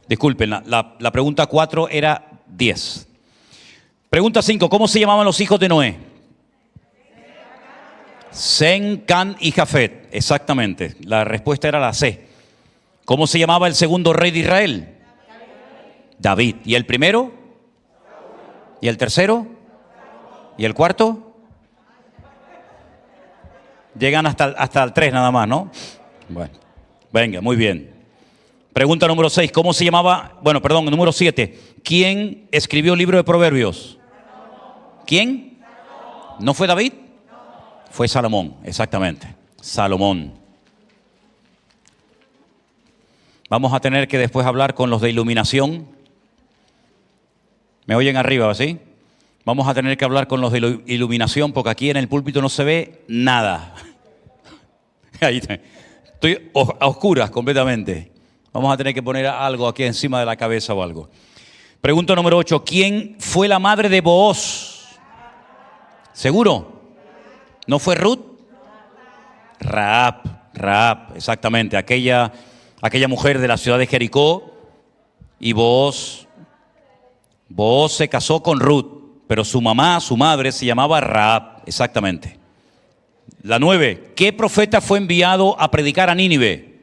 Disculpen, la pregunta 4 era 10. Pregunta 5, ¿cómo se llamaban los hijos de Noé? Sem, Can y Jafet, exactamente. La respuesta era la C. ¿Cómo se llamaba el segundo rey de Israel? David. ¿Y el primero? ¿Y el tercero? ¿Y el cuarto? Llegan hasta el 3 nada más, ¿no? Bueno, venga, muy bien. Pregunta número 6, ¿cómo se llamaba? Número 7. ¿Quién escribió el libro de Proverbios? ¿Quién? ¿No fue David? Fue Salomón, exactamente. Salomón. Vamos a tener que después hablar con los de iluminación. ¿Me oyen arriba, sí? Vamos a tener que hablar con los de iluminación porque aquí en el púlpito no se ve nada. Ahí está. Estoy a oscuras completamente. Vamos a tener que poner algo aquí encima de la cabeza o algo. Pregunta número 8. ¿Quién fue la madre de Booz? ¿Seguro? ¿No fue Ruth? Rahab, exactamente. Aquella mujer de la ciudad de Jericó. Y Booz se casó con Ruth, pero su madre se llamaba Rahab, exactamente. La 9. ¿Qué profeta fue enviado a predicar a Nínive?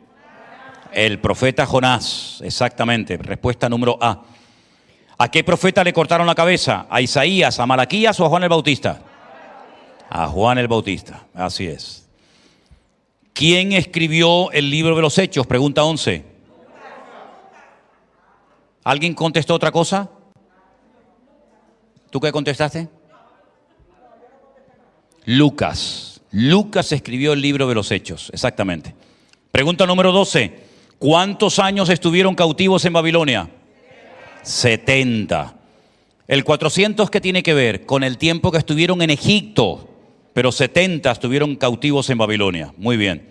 El profeta Jonás, exactamente. Respuesta número A. ¿A qué profeta le cortaron la cabeza? ¿A Isaías, a Malaquías o a Juan el Bautista? A Juan el Bautista, así es. ¿Quién escribió el libro de los Hechos? Pregunta 11. ¿Alguien contestó otra cosa? ¿Tú qué contestaste? Lucas. Lucas escribió el libro de los Hechos, exactamente. Pregunta número 12. ¿Cuántos años estuvieron cautivos en Babilonia? 70. El 400, ¿qué tiene que ver? Con el tiempo que estuvieron en Egipto, pero 70 estuvieron cautivos en Babilonia. Muy bien.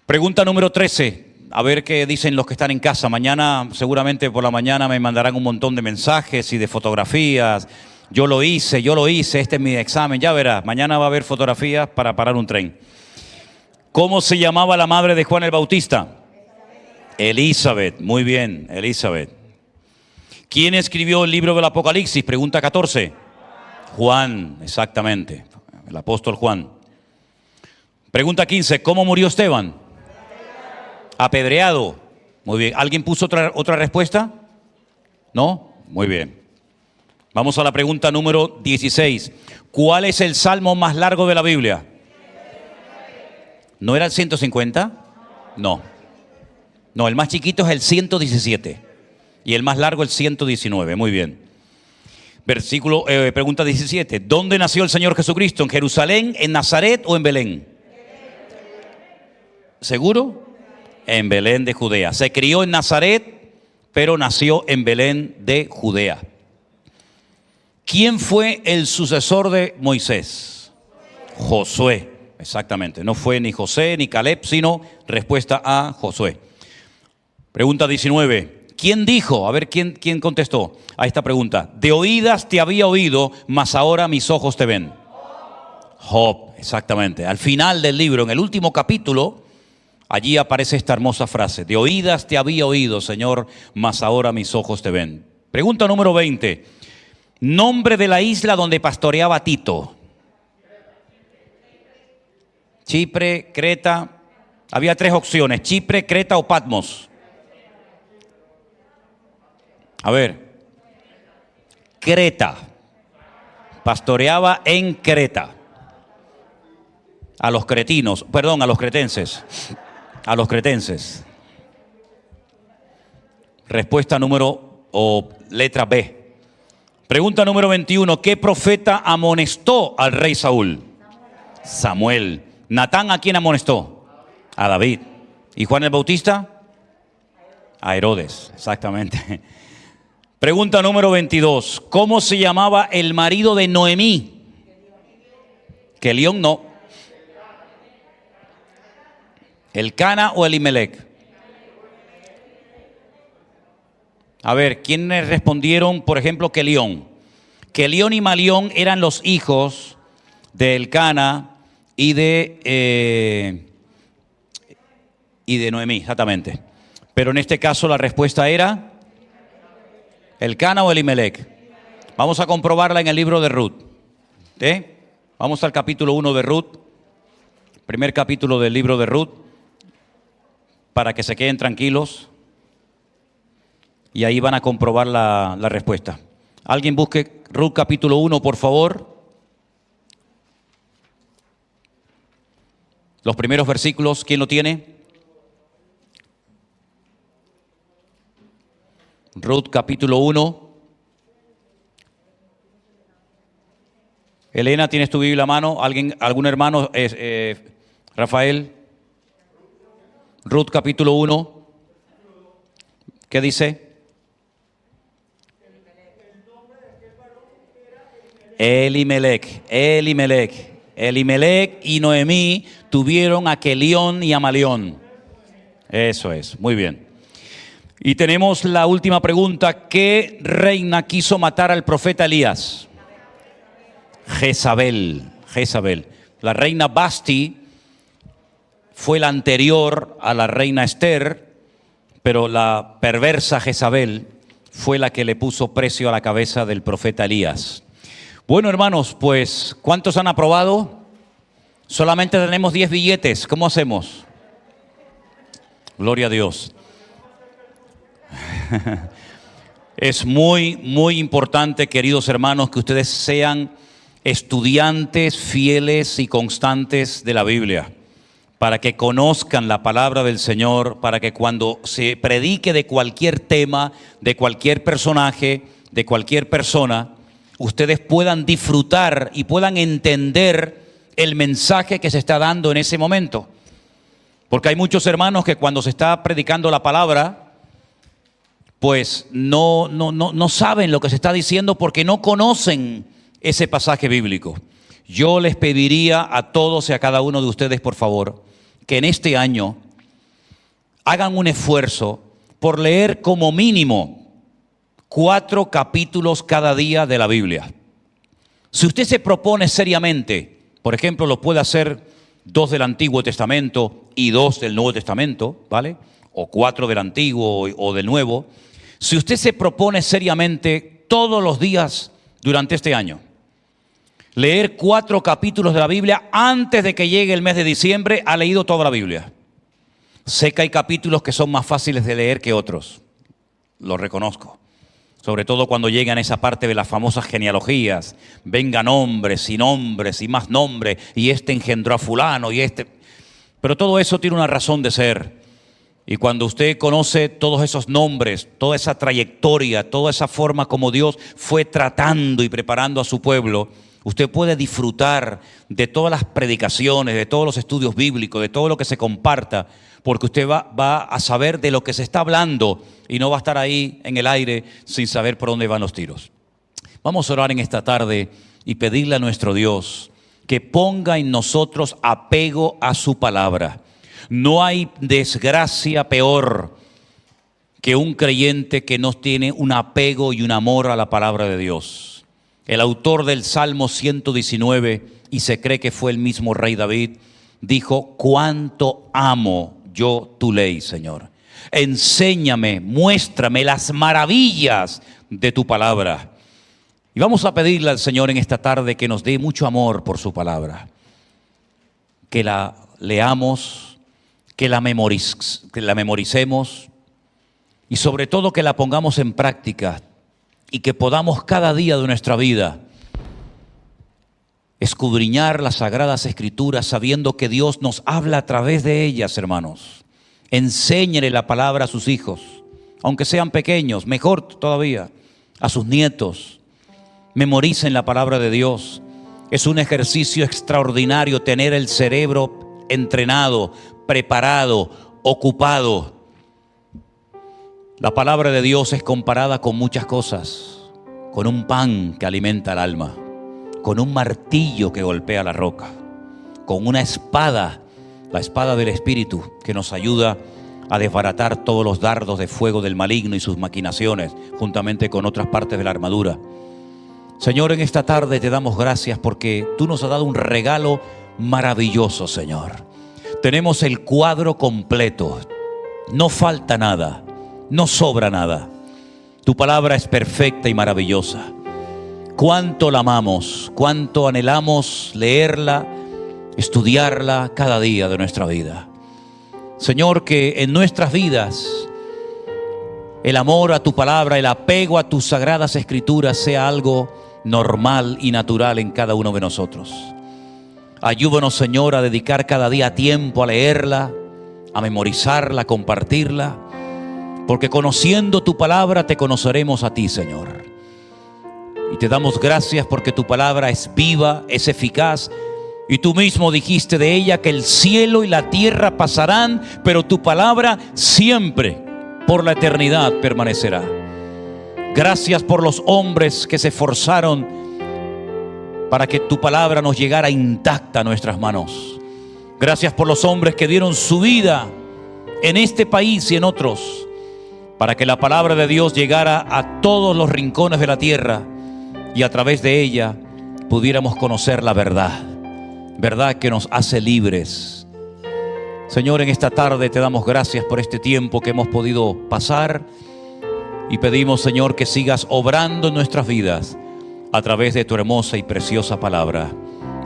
Pregunta número 13. A ver qué dicen los que están en casa. Mañana, seguramente por la mañana me mandarán un montón de mensajes y de fotografías. Yo lo hice, este es mi examen. Ya verás, mañana va a haber fotografías para parar un tren. ¿Cómo se llamaba la madre de Juan el Bautista? Elizabeth. Muy bien, Elizabeth. ¿Quién escribió el libro del Apocalipsis? Pregunta 14. Juan, exactamente. El apóstol Juan. Pregunta 15. ¿Cómo murió Esteban? Apedreado. Muy bien. ¿Alguien puso otra respuesta? ¿No? Muy bien. Vamos a la pregunta número 16. ¿Cuál es el salmo más largo de la Biblia? ¿No era el 150? No. No, el más chiquito es el 117. Y el más largo el 119. Muy bien. Pregunta 17. ¿Dónde nació el Señor Jesucristo? ¿En Jerusalén, en Nazaret o en Belén? ¿Seguro? En Belén de Judea. Se crió en Nazaret, pero nació en Belén de Judea. ¿Quién fue el sucesor de Moisés? Josué, exactamente. No fue ni José ni Caleb, sino respuesta A, Josué. Pregunta 19. ¿Quién dijo? A ver, ¿quién contestó a esta pregunta? De oídas te había oído, mas ahora mis ojos te ven. Job, exactamente. Al final del libro, en el último capítulo, allí aparece esta hermosa frase. De oídas te había oído, Señor, mas ahora mis ojos te ven. Pregunta número 20. Nombre de la isla donde pastoreaba Tito. Chipre, Creta. Había 3 opciones, Chipre, Creta o Patmos. A ver, Creta. Pastoreaba en Creta. A los cretinos, perdón, a los cretenses. A los cretenses. Respuesta número o letra B. Pregunta número 21. ¿Qué profeta amonestó al rey Saúl? Samuel. Natán, ¿a quién amonestó? A David. ¿Y Juan el Bautista? A Herodes, exactamente. Pregunta número 22. ¿Cómo se llamaba el marido de Noemí? Kelión no. ¿Elcana o Elimelec? A ver, ¿quiénes respondieron? Por ejemplo, Kelión. Kelión y Malión eran los hijos de Elcana y de Noemí, exactamente. Pero en este caso la respuesta era Elcana o Elimelec. Vamos a comprobarla en el libro de Ruth. Vamos al capítulo 1 de Ruth, primer capítulo del libro de Ruth, para que se queden tranquilos. Y ahí van a comprobar la respuesta. Alguien busque Ruth capítulo 1, por favor. Los primeros versículos, ¿quién lo tiene? Ruth capítulo 1. Elena, ¿tienes tu Biblia a mano? ¿Algún hermano? Rafael. Ruth capítulo 1. ¿Qué dice? Elimelec. Elimelec y Noemí tuvieron a Kelión y a Malión. Eso es, muy bien. Y tenemos la última pregunta. ¿Qué reina quiso matar al profeta Elías? Jezabel. La reina Basti fue la anterior a la reina Esther, pero la perversa Jezabel fue la que le puso precio a la cabeza del profeta Elías. Bueno, hermanos, pues, ¿cuántos han aprobado? Solamente tenemos 10 billetes. ¿Cómo hacemos? Gloria a Dios. Es muy, muy importante, queridos hermanos, que ustedes sean estudiantes fieles y constantes de la Biblia, para que conozcan la palabra del Señor, para que cuando se predique de cualquier tema, de cualquier personaje, de cualquier persona, ustedes puedan disfrutar y puedan entender el mensaje que se está dando en ese momento. Porque hay muchos hermanos que cuando se está predicando la palabra, pues no saben lo que se está diciendo porque no conocen ese pasaje bíblico. Yo les pediría a todos y a cada uno de ustedes, por favor, que en este año hagan un esfuerzo por leer como mínimo 4 capítulos cada día de la Biblia. Si usted se propone seriamente, por ejemplo, lo puede hacer 2 del Antiguo Testamento y 2 del Nuevo Testamento, ¿vale? O 4 del Antiguo o del Nuevo. Si usted se propone seriamente todos los días durante este año, leer 4 capítulos de la Biblia antes de que llegue el mes de diciembre, ha leído toda la Biblia. Sé que hay capítulos que son más fáciles de leer que otros, lo reconozco. Sobre todo cuando llegan a esa parte de las famosas genealogías. Vengan nombres y más nombres, y este engendró a fulano y este. Pero todo eso tiene una razón de ser. Y cuando usted conoce todos esos nombres, toda esa trayectoria, toda esa forma como Dios fue tratando y preparando a su pueblo, usted puede disfrutar de todas las predicaciones, de todos los estudios bíblicos, de todo lo que se comparta, porque usted va a saber de lo que se está hablando y no va a estar ahí en el aire sin saber por dónde van los tiros. Vamos a orar en esta tarde y pedirle a nuestro Dios que ponga en nosotros apego a su palabra. No hay desgracia peor que un creyente que no tiene un apego y un amor a la palabra de Dios. El autor del Salmo 119, y se cree que fue el mismo rey David, dijo: cuánto amo yo tu ley, Señor. Enséñame, muéstrame las maravillas de tu palabra. Y vamos a pedirle al Señor en esta tarde que nos dé mucho amor por su palabra, que la leamos, que la memoricemos y sobre todo que la pongamos en práctica y que podamos cada día de nuestra vida escudriñar las Sagradas Escrituras sabiendo que Dios nos habla a través de ellas, hermanos. Enséñele la palabra a sus hijos, aunque sean pequeños, mejor todavía, a sus nietos. Memoricen la palabra de Dios. Es un ejercicio extraordinario tener el cerebro entrenado, preparado, ocupado. La palabra de Dios es comparada con muchas cosas, con un pan que alimenta el alma, con un martillo que golpea la roca, con una espada, la espada del Espíritu, que nos ayuda a desbaratar todos los dardos de fuego del maligno y sus maquinaciones, juntamente con otras partes de la armadura. Señor, en esta tarde te damos gracias porque tú nos has dado un regalo maravilloso, Señor. Tenemos el cuadro completo, no falta nada, no sobra nada. Tu palabra es perfecta y maravillosa. Cuánto la amamos, cuánto anhelamos leerla, estudiarla cada día de nuestra vida. Señor, que en nuestras vidas el amor a tu palabra, el apego a tus sagradas escrituras sea algo normal y natural en cada uno de nosotros. Ayúdanos, Señor, a dedicar cada día tiempo a leerla, a memorizarla, a compartirla, porque conociendo tu palabra te conoceremos a ti, Señor. Y te damos gracias porque tu palabra es viva, es eficaz, y tú mismo dijiste de ella que el cielo y la tierra pasarán, pero tu palabra siempre, por la eternidad, permanecerá. Gracias por los hombres que se esforzaron para que tu palabra nos llegara intacta a nuestras manos. Gracias por los hombres que dieron su vida en este país y en otros, para que la palabra de Dios llegara a todos los rincones de la tierra y a través de ella pudiéramos conocer la verdad, verdad que nos hace libres. Señor, en esta tarde te damos gracias por este tiempo que hemos podido pasar y pedimos, Señor, que sigas obrando en nuestras vidas a través de tu hermosa y preciosa palabra,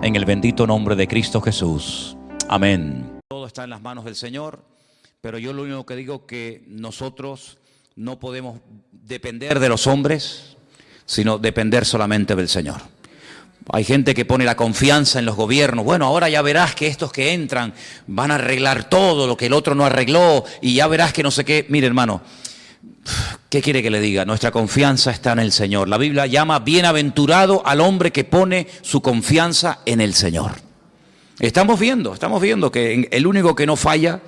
en el bendito nombre de Cristo Jesús. Amén. Todo está en las manos del Señor, pero yo lo único que digo es que nosotros no podemos depender de los hombres, sino depender solamente del Señor. Hay gente que pone la confianza en los gobiernos. Bueno, ahora ya verás que estos que entran van a arreglar todo lo que el otro no arregló y ya verás que no sé qué. Mire, hermano, ¿qué quiere que le diga? Nuestra confianza está en el Señor. La Biblia llama bienaventurado al hombre que pone su confianza en el Señor. Estamos viendo que el único que no falla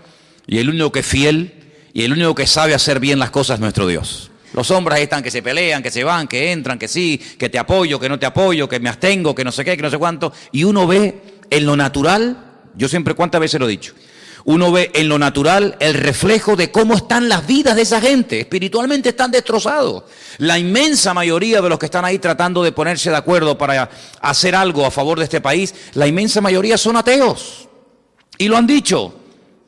y el único que es fiel y el único que sabe hacer bien las cosas es nuestro Dios. Los hombres ahí están que se pelean, que se van, que entran, que sí, que te apoyo, que no te apoyo, que me abstengo, que no sé qué, que no sé cuánto. Y uno ve en lo natural, yo siempre cuántas veces lo he dicho, uno ve en lo natural el reflejo de cómo están las vidas de esa gente. Espiritualmente están destrozados. La inmensa mayoría de los que están ahí tratando de ponerse de acuerdo para hacer algo a favor de este país, la inmensa mayoría son ateos. Y lo han dicho.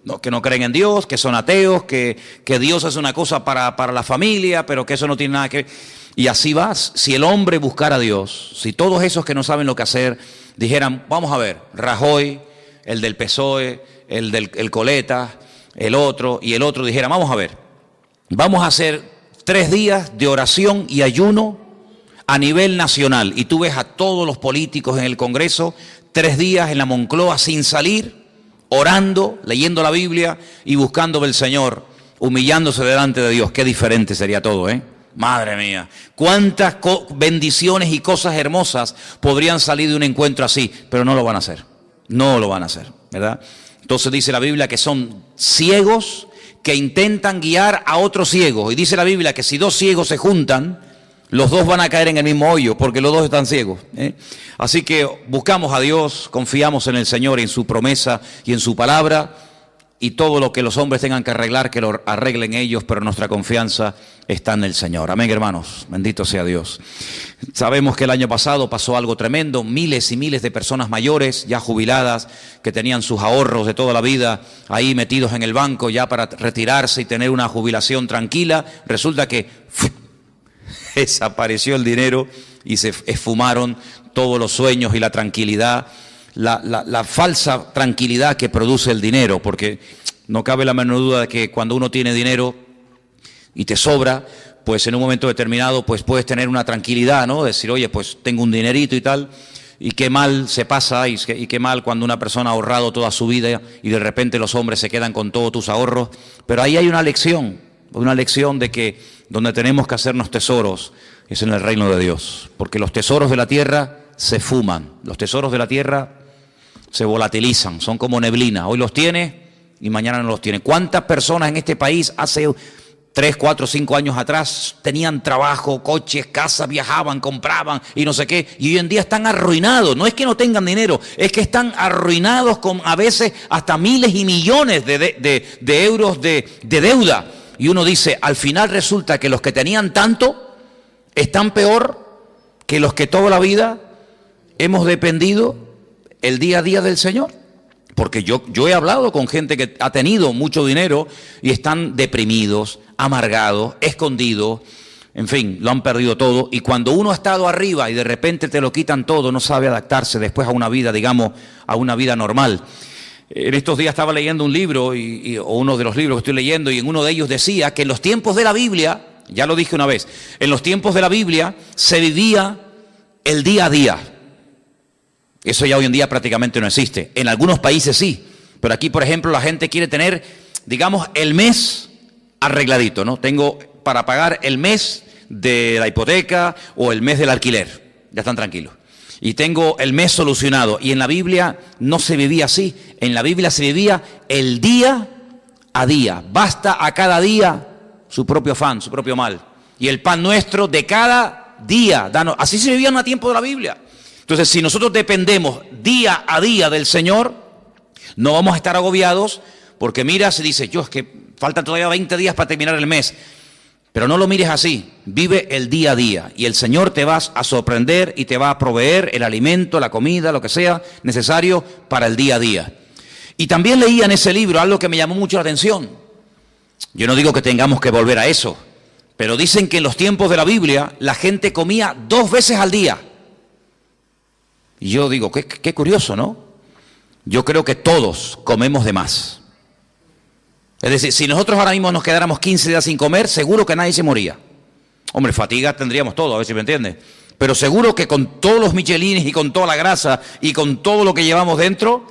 No, que no creen en Dios, que son ateos, que Dios es una cosa para la familia, pero que eso no tiene nada que ver. Y así vas. Si el hombre buscara a Dios, si todos esos que no saben lo que hacer dijeran, vamos a ver, Rajoy, el del PSOE, el Coleta, el otro y el otro, dijeran, vamos a ver, vamos a hacer 3 días de oración y ayuno a nivel nacional. Y tú ves a todos los políticos en el Congreso, 3 días en la Moncloa sin salir, orando, leyendo la Biblia y buscando del Señor, humillándose delante de Dios. Qué diferente sería todo, ¿eh? Madre mía, cuántas bendiciones y cosas hermosas podrían salir de un encuentro así, pero no lo van a hacer, no lo van a hacer, ¿verdad? Entonces dice la Biblia que son ciegos que intentan guiar a otros ciegos, y dice la Biblia que si 2 ciegos se juntan, los 2 van a caer en el mismo hoyo, porque los 2 están ciegos, ¿eh? Así que buscamos a Dios, confiamos en el Señor, en su promesa y en su palabra. y todo lo que los hombres tengan que arreglar, que lo arreglen ellos, pero nuestra confianza está en el Señor. Amén, hermanos. Bendito sea Dios. Sabemos que el año pasado pasó algo tremendo, miles y miles de personas mayores, ya jubiladas, que tenían sus ahorros de toda la vida ahí metidos en el banco ya para retirarse y tener una jubilación tranquila. Resulta que desapareció el dinero y se esfumaron todos los sueños y la tranquilidad. La falsa tranquilidad que produce el dinero, porque no cabe la menor duda de que cuando uno tiene dinero y te sobra, pues en un momento determinado pues puedes tener una tranquilidad, ¿no? Decir, oye, pues tengo un dinerito y tal, y qué mal se pasa y qué mal cuando una persona ha ahorrado toda su vida y de repente los hombres se quedan con todos tus ahorros. Pero ahí hay una lección de que donde tenemos que hacernos tesoros es en el reino de Dios, porque los tesoros de la tierra se fuman, los tesoros de la tierra se volatilizan, son como neblina. Hoy los tiene y mañana no los tiene. ¿Cuántas personas en este país hace 3, 4, 5 años atrás tenían trabajo, coches, casas, viajaban, compraban y no sé qué? Y hoy en día están arruinados. No es que no tengan dinero, es que están arruinados con a veces hasta miles y millones de euros de deuda. Y uno dice, al final resulta que los que tenían tanto están peor que los que toda la vida hemos dependido el día a día del Señor. Porque yo he hablado con gente que ha tenido mucho dinero y están deprimidos, amargados, escondidos, en fin, lo han perdido todo. Y cuando uno ha estado arriba y de repente te lo quitan todo, no sabe adaptarse después a una vida, digamos, a una vida normal. En estos días estaba leyendo un libro, o uno de los libros que estoy leyendo, y en uno de ellos decía que en los tiempos de la Biblia, ya lo dije una vez, en los tiempos de la Biblia se vivía el día a día. Eso ya hoy en día prácticamente no existe. En algunos países sí, pero aquí, por ejemplo, la gente quiere tener, digamos, el mes arregladito, ¿no? Tengo para pagar el mes de la hipoteca o el mes del alquiler. Ya están tranquilos. Y tengo el mes solucionado. Y en la Biblia no se vivía así. En la Biblia se vivía el día a día. Basta a cada día su propio afán, su propio mal. Y el pan nuestro de cada día. Así se vivía en el tiempo de la Biblia. Entonces, si nosotros dependemos día a día del Señor, no vamos a estar agobiados, porque mira, se dice, yo es que faltan todavía 20 días para terminar el mes. Pero no lo mires así, vive el día a día y el Señor te va a sorprender y te va a proveer el alimento, la comida, lo que sea necesario para el día a día. Y también leía en ese libro algo que me llamó mucho la atención. Yo no digo que tengamos que volver a eso, pero dicen que en los tiempos de la Biblia la gente comía 2 veces al día. Y yo digo, qué curioso, ¿no? Yo creo que todos comemos de más. Es decir, si nosotros ahora mismo nos quedáramos 15 días sin comer, seguro que nadie se moría. Hombre, fatiga tendríamos todo, a ver si me entiendes. Pero seguro que con todos los michelines y con toda la grasa y con todo lo que llevamos dentro,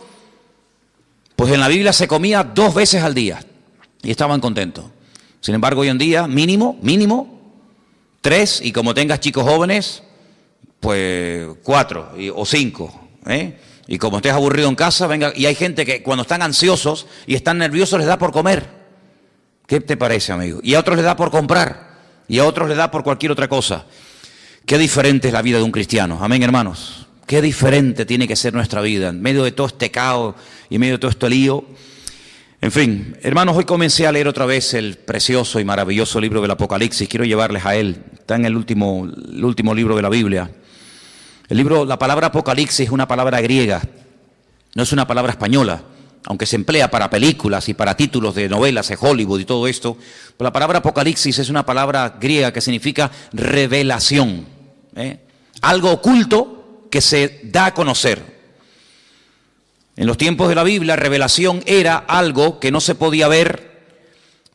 pues en la Biblia se comía 2 veces al día y estaban contentos. Sin embargo, hoy en día, mínimo, 3, y como tengas chicos jóvenes, pues 4 o 5, ¿eh? Y como estés aburrido en casa, venga, y hay gente que cuando están ansiosos y están nerviosos les da por comer. ¿Qué te parece, amigo? Y a otros les da por comprar, y a otros les da por cualquier otra cosa. Qué diferente es la vida de un cristiano, amén, hermanos. Qué diferente tiene que ser nuestra vida, en medio de todo este caos y en medio de todo este lío. En fin, hermanos, hoy comencé a leer otra vez el precioso y maravilloso libro del Apocalipsis. Quiero llevarles a él, está en el último libro de la Biblia. La palabra Apocalipsis es una palabra griega, no es una palabra española, aunque se emplea para películas y para títulos de novelas de Hollywood y todo esto. Pero la palabra Apocalipsis es una palabra griega que significa revelación, algo oculto que se da a conocer. En los tiempos de la Biblia, revelación era algo que no se podía ver,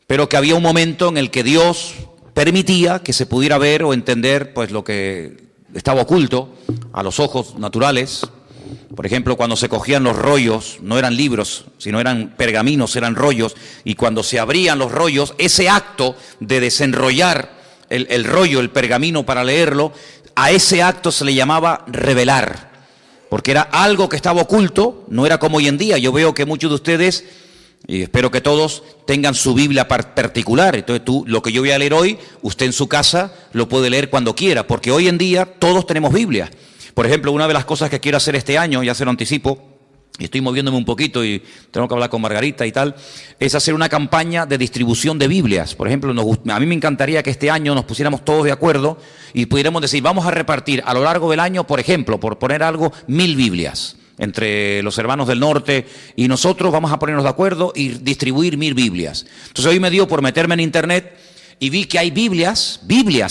pero que había un momento en el que Dios permitía que se pudiera ver o entender pues lo que estaba oculto a los ojos naturales. Por ejemplo, cuando se cogían los rollos, no eran libros, sino eran pergaminos, eran rollos, y cuando se abrían los rollos, ese acto de desenrollar el rollo, el pergamino para leerlo, a ese acto se le llamaba revelar, porque era algo que estaba oculto, no era como hoy en día. Yo veo que muchos de ustedes, y espero que todos, tengan su Biblia particular. Entonces lo que yo voy a leer hoy, usted en su casa lo puede leer cuando quiera, porque hoy en día todos tenemos Biblia. Por ejemplo, una de las cosas que quiero hacer este año, ya se lo anticipo, y estoy moviéndome un poquito y tengo que hablar con Margarita y tal, es hacer una campaña de distribución de Biblias. Por ejemplo, a mí me encantaría que este año nos pusiéramos todos de acuerdo y pudiéramos decir, vamos a repartir a lo largo del año, por ejemplo, por poner algo, 1000 Biblias. Entre los hermanos del norte y nosotros vamos a ponernos de acuerdo y distribuir 1000 Biblias. Entonces hoy me dio por meterme en internet y vi que hay Biblias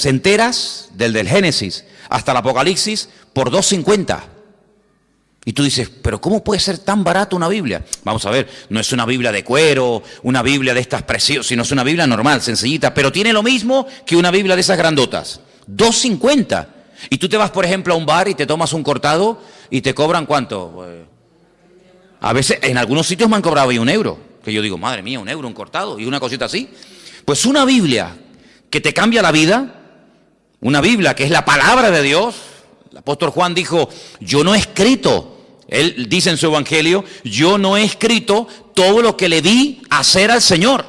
enteras, del Génesis hasta el Apocalipsis, por $2.50. Y tú dices, pero ¿cómo puede ser tan barato una Biblia? Vamos a ver, no es una Biblia de cuero, una Biblia de estas preciosas, sino es una Biblia normal, sencillita, pero tiene lo mismo que una Biblia de esas grandotas. $2.50. Y tú te vas, por ejemplo, a un bar y te tomas un cortado y te cobran ¿cuánto? A veces, en algunos sitios me han cobrado ahí €1. Que yo digo, madre mía, €1 un cortado y una cosita así. Pues una Biblia que te cambia la vida, una Biblia que es la palabra de Dios. El apóstol Juan dijo, yo no he escrito, él dice en su evangelio, yo no he escrito todo lo que le di hacer al Señor.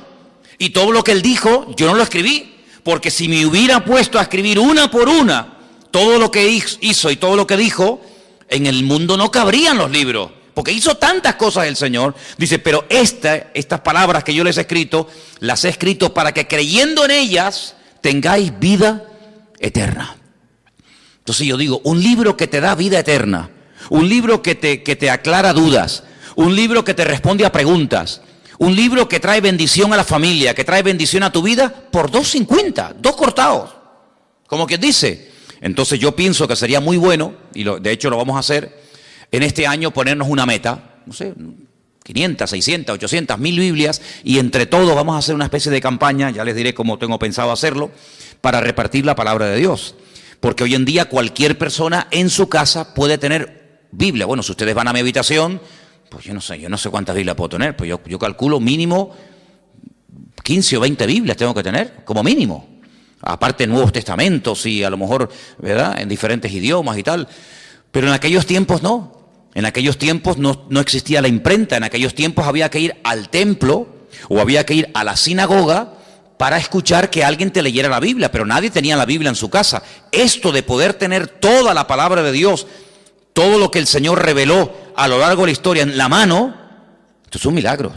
Y todo lo que él dijo, yo no lo escribí. Porque si me hubiera puesto a escribir una por una todo lo que hizo y todo lo que dijo, en el mundo no cabrían los libros. Porque hizo tantas cosas el Señor. Dice, pero estas palabras que yo les he escrito, las he escrito para que creyendo en ellas tengáis vida eterna. Entonces yo digo, un libro que te da vida eterna, un libro que te aclara dudas, un libro que te responde a preguntas, un libro que trae bendición a la familia, que trae bendición a tu vida, por $2.50, 2 cortados. Como quien dice. Entonces yo pienso que sería muy bueno, y de hecho lo vamos a hacer, en este año ponernos una meta, no sé, 500, 600, 800, 1000 Biblias, y entre todos vamos a hacer una especie de campaña, ya les diré cómo tengo pensado hacerlo, para repartir la palabra de Dios. Porque hoy en día cualquier persona en su casa puede tener Biblia. Bueno, si ustedes van a mi habitación, pues yo no sé cuántas Biblias puedo tener, pues yo calculo mínimo 15 o 20 Biblias tengo que tener, como mínimo. Aparte Nuevos Testamentos y a lo mejor, ¿verdad?, en diferentes idiomas y tal. Pero en aquellos tiempos no. En aquellos tiempos no existía la imprenta. En aquellos tiempos había que ir al templo o había que ir a la sinagoga para escuchar que alguien te leyera la Biblia. Pero nadie tenía la Biblia en su casa. Esto de poder tener toda la palabra de Dios, todo lo que el Señor reveló a lo largo de la historia en la mano, esto es un milagro.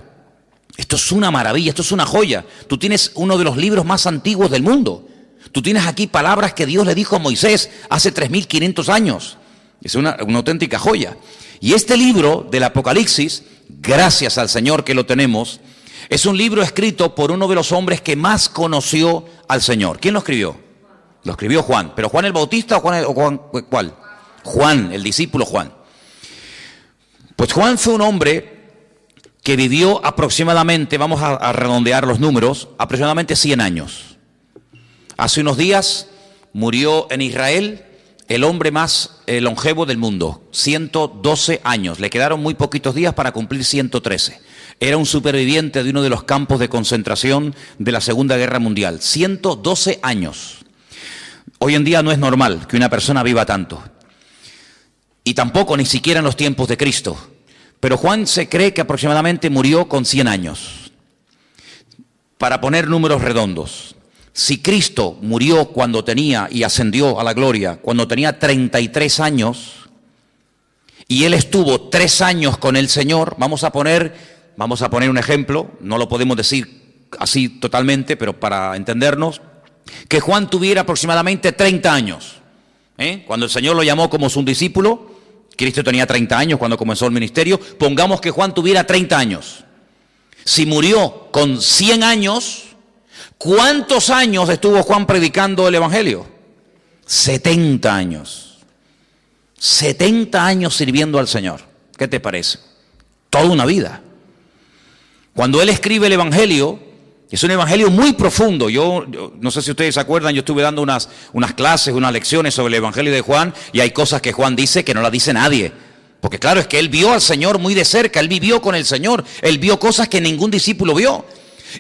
Esto es una maravilla, esto es una joya. Tú tienes uno de los libros más antiguos del mundo. Tú tienes aquí palabras que Dios le dijo a Moisés hace 3500 años. Es una auténtica joya. Y este libro del Apocalipsis, gracias al Señor que lo tenemos, es un libro escrito por uno de los hombres que más conoció al Señor. ¿Quién lo escribió? Lo escribió Juan. ¿Pero Juan el Bautista o Juan cuál? Juan, el discípulo Juan. Pues Juan fue un hombre que vivió aproximadamente, vamos a redondear los números, aproximadamente 100 años. Hace unos días murió en Israel el hombre más longevo del mundo, 112 años. Le quedaron muy poquitos días para cumplir 113. Era un superviviente de uno de los campos de concentración de la Segunda Guerra Mundial. 112 años. Hoy en día no es normal que una persona viva tanto. Y tampoco ni siquiera en los tiempos de Cristo. Pero Juan se cree que aproximadamente murió con 100 años. Para poner números redondos. Si Cristo murió cuando tenía y ascendió a la gloria, cuando tenía 33 años, y él estuvo 3 años con el Señor, vamos a poner un ejemplo, no lo podemos decir así totalmente, pero para entendernos, que Juan tuviera aproximadamente 30 años. Cuando el Señor lo llamó como su discípulo, Cristo tenía 30 años cuando comenzó el ministerio, pongamos que Juan tuviera 30 años. Si murió con 100 años, ¿cuántos años estuvo Juan predicando el Evangelio? 70 años. 70 años sirviendo al Señor. ¿Qué te parece? Toda una vida. Cuando él escribe el Evangelio, es un Evangelio muy profundo. Yo no sé si ustedes se acuerdan, yo estuve dando unas clases, unas lecciones sobre el Evangelio de Juan, y hay cosas que Juan dice que no las dice nadie. Porque claro, es que él vio al Señor muy de cerca, él vivió con el Señor, él vio cosas que ningún discípulo vio.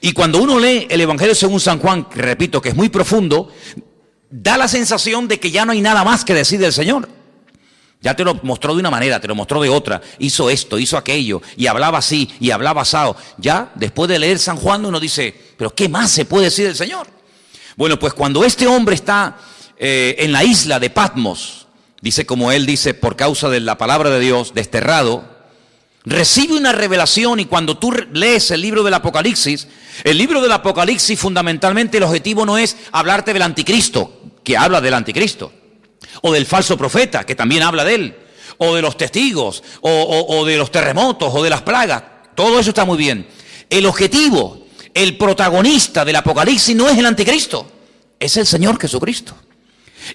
Y cuando uno lee el Evangelio según San Juan, que repito que es muy profundo, da la sensación de que ya no hay nada más que decir del Señor. Ya te lo mostró de una manera, te lo mostró de otra, hizo esto, hizo aquello, y hablaba así, y hablaba asado. Ya, después de leer San Juan, uno dice, ¿pero qué más se puede decir del Señor? Bueno, pues cuando este hombre está en la isla de Patmos, dice como él dice, por causa de la palabra de Dios, desterrado, Recibe una revelación, y cuando tú lees el libro del Apocalipsis fundamentalmente el objetivo no es hablarte del anticristo, que habla del anticristo, o del falso profeta, que también habla de él, o de los testigos, o de los terremotos, o de las plagas. Todo eso está muy bien. El objetivo, el protagonista del Apocalipsis no es el anticristo, es el Señor Jesucristo.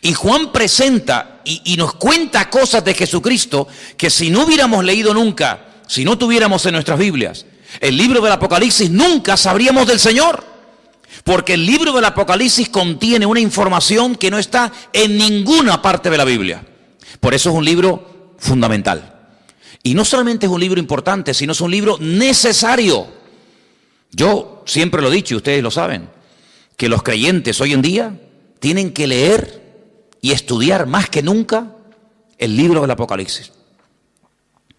Y Juan presenta y nos cuenta cosas de Jesucristo que si no hubiéramos leído nunca, si no tuviéramos en nuestras Biblias el libro del Apocalipsis, nunca sabríamos del Señor. Porque el libro del Apocalipsis contiene una información que no está en ninguna parte de la Biblia. Por eso es un libro fundamental. Y no solamente es un libro importante, sino es un libro necesario. Yo siempre lo he dicho, y ustedes lo saben, que los creyentes hoy en día tienen que leer y estudiar más que nunca el libro del Apocalipsis.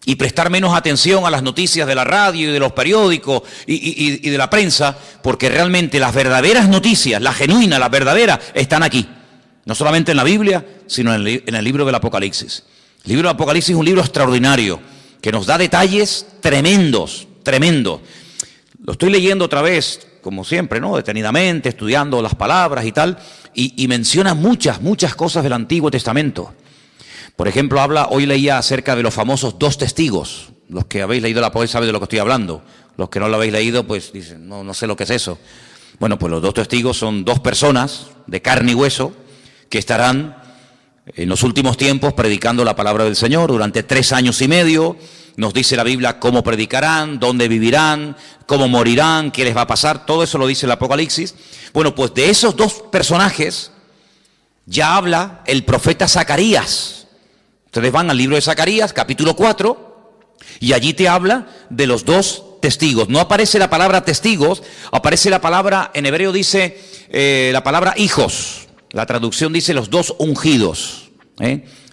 Y prestar menos atención a las noticias de la radio y de los periódicos y de la prensa, porque realmente las verdaderas noticias, las genuinas, las verdaderas, están aquí. No solamente en la Biblia, sino en el libro del Apocalipsis. El libro del Apocalipsis es un libro extraordinario, que nos da detalles tremendos, tremendos. Lo estoy leyendo otra vez, como siempre, ¿no? Detenidamente, estudiando las palabras y tal, y menciona muchas cosas del Antiguo Testamento. Por ejemplo, hoy leía acerca de los famosos 2 testigos. Los que habéis leído el Apocalipsis saben de lo que estoy hablando. Los que no lo habéis leído, pues dicen, no sé lo que es eso. Bueno, pues los 2 testigos son 2 personas de carne y hueso que estarán en los últimos tiempos predicando la palabra del Señor durante 3 años y medio. Nos dice la Biblia cómo predicarán, dónde vivirán, cómo morirán, qué les va a pasar. Todo eso lo dice el Apocalipsis. Bueno, pues de esos 2 personajes ya habla el profeta Zacarías. Ustedes van al libro de Zacarías, capítulo 4, y allí te habla de los 2 testigos. No aparece la palabra testigos, aparece la palabra, en hebreo dice la palabra hijos. La traducción dice los 2 ungidos.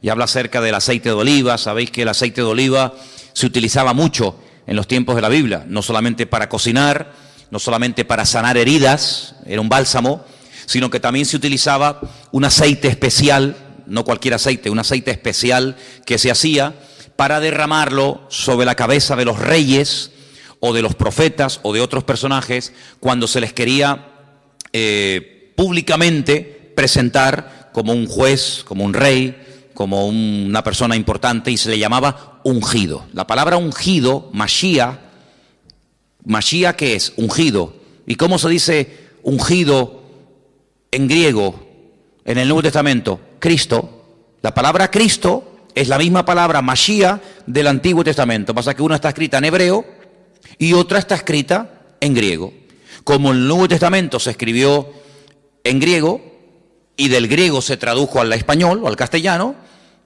Y habla acerca del aceite de oliva. Sabéis que el aceite de oliva se utilizaba mucho en los tiempos de la Biblia, no solamente para cocinar, no solamente para sanar heridas, era un bálsamo, sino que también se utilizaba un aceite especial, no cualquier aceite, un aceite especial que se hacía para derramarlo sobre la cabeza de los reyes o de los profetas o de otros personajes cuando se les quería públicamente presentar como un juez, como un rey, como una persona importante, y se le llamaba ungido. La palabra ungido, Mashiach, ¿qué es? Ungido. ¿Y cómo se dice ungido en griego en el Nuevo Testamento? Cristo. La palabra Cristo es la misma palabra Mashiach del Antiguo Testamento. Pasa que una está escrita en hebreo y otra está escrita en griego. Como el Nuevo Testamento se escribió en griego y del griego se tradujo al español o al castellano,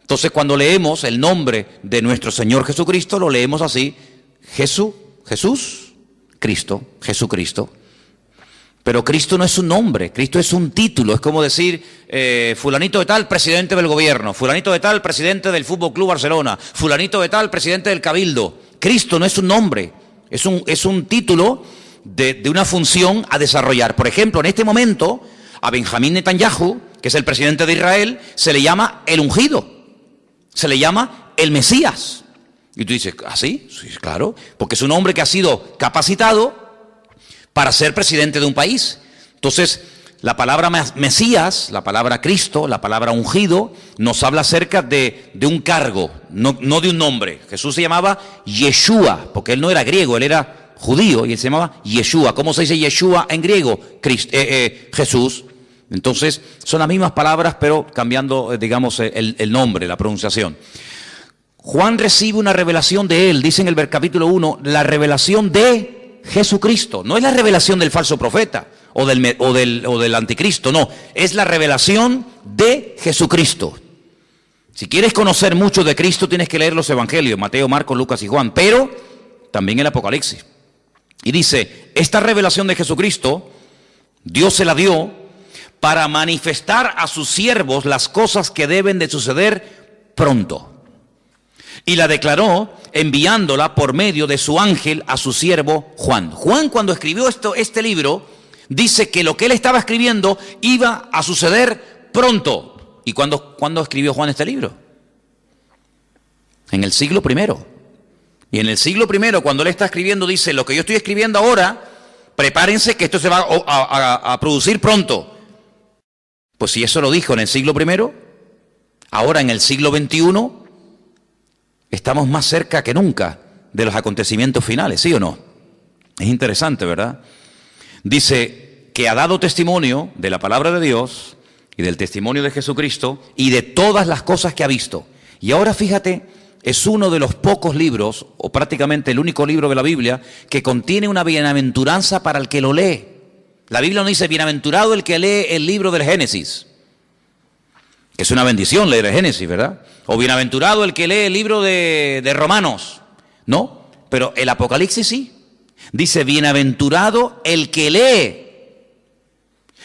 entonces cuando leemos el nombre de nuestro Señor Jesucristo, lo leemos así: Jesús, Cristo, Jesucristo. Pero Cristo no es un nombre, Cristo es un título. Es como decir, fulanito de tal, presidente del gobierno, fulanito de tal, presidente del Fútbol Club Barcelona, fulanito de tal, presidente del Cabildo. Cristo no es un nombre, es un título de una función a desarrollar. Por ejemplo, en este momento, a Benjamín Netanyahu, que es el presidente de Israel, se le llama el ungido, se le llama el Mesías. Y tú dices, ¿ah, sí? Sí, claro, porque es un hombre que ha sido capacitado para ser presidente de un país. Entonces, la palabra Mesías, la palabra Cristo, la palabra ungido, nos habla acerca de un cargo, no de un nombre. Jesús se llamaba Yeshua, porque él no era griego, él era judío, y él se llamaba Yeshua. ¿Cómo se dice Yeshua en griego? Jesús. Entonces, son las mismas palabras, pero cambiando, digamos, el nombre, la pronunciación. Juan recibe una revelación de él, dice en el capítulo 1, la revelación de Jesucristo. No es la revelación del falso profeta o del anticristo, no, es la revelación de Jesucristo. Si quieres conocer mucho de Cristo, tienes que leer los evangelios, Mateo, Marcos, Lucas y Juan, pero también el Apocalipsis. Y dice, esta revelación de Jesucristo, Dios se la dio para manifestar a sus siervos las cosas que deben de suceder pronto. Y la declaró enviándola por medio de su ángel a su siervo Juan. Juan, cuando escribió este libro, dice que lo que él estaba escribiendo iba a suceder pronto. ¿Y cuándo escribió Juan este libro? En el siglo I. Y en el siglo I, cuando él está escribiendo, dice, lo que yo estoy escribiendo ahora, prepárense que esto se va a producir pronto. Pues si eso lo dijo en el siglo I, ahora en el siglo XXI, estamos más cerca que nunca de los acontecimientos finales, ¿sí o no? Es interesante, ¿verdad? Dice que ha dado testimonio de la palabra de Dios y del testimonio de Jesucristo y de todas las cosas que ha visto. Y ahora fíjate, es uno de los pocos libros, o prácticamente el único libro de la Biblia, que contiene una bienaventuranza para el que lo lee. La Biblia no dice, bienaventurado el que lee el libro del Génesis. Es una bendición leer el Génesis, ¿verdad? O bienaventurado el que lee el libro de Romanos. No, pero el Apocalipsis sí. Dice, bienaventurado el que lee.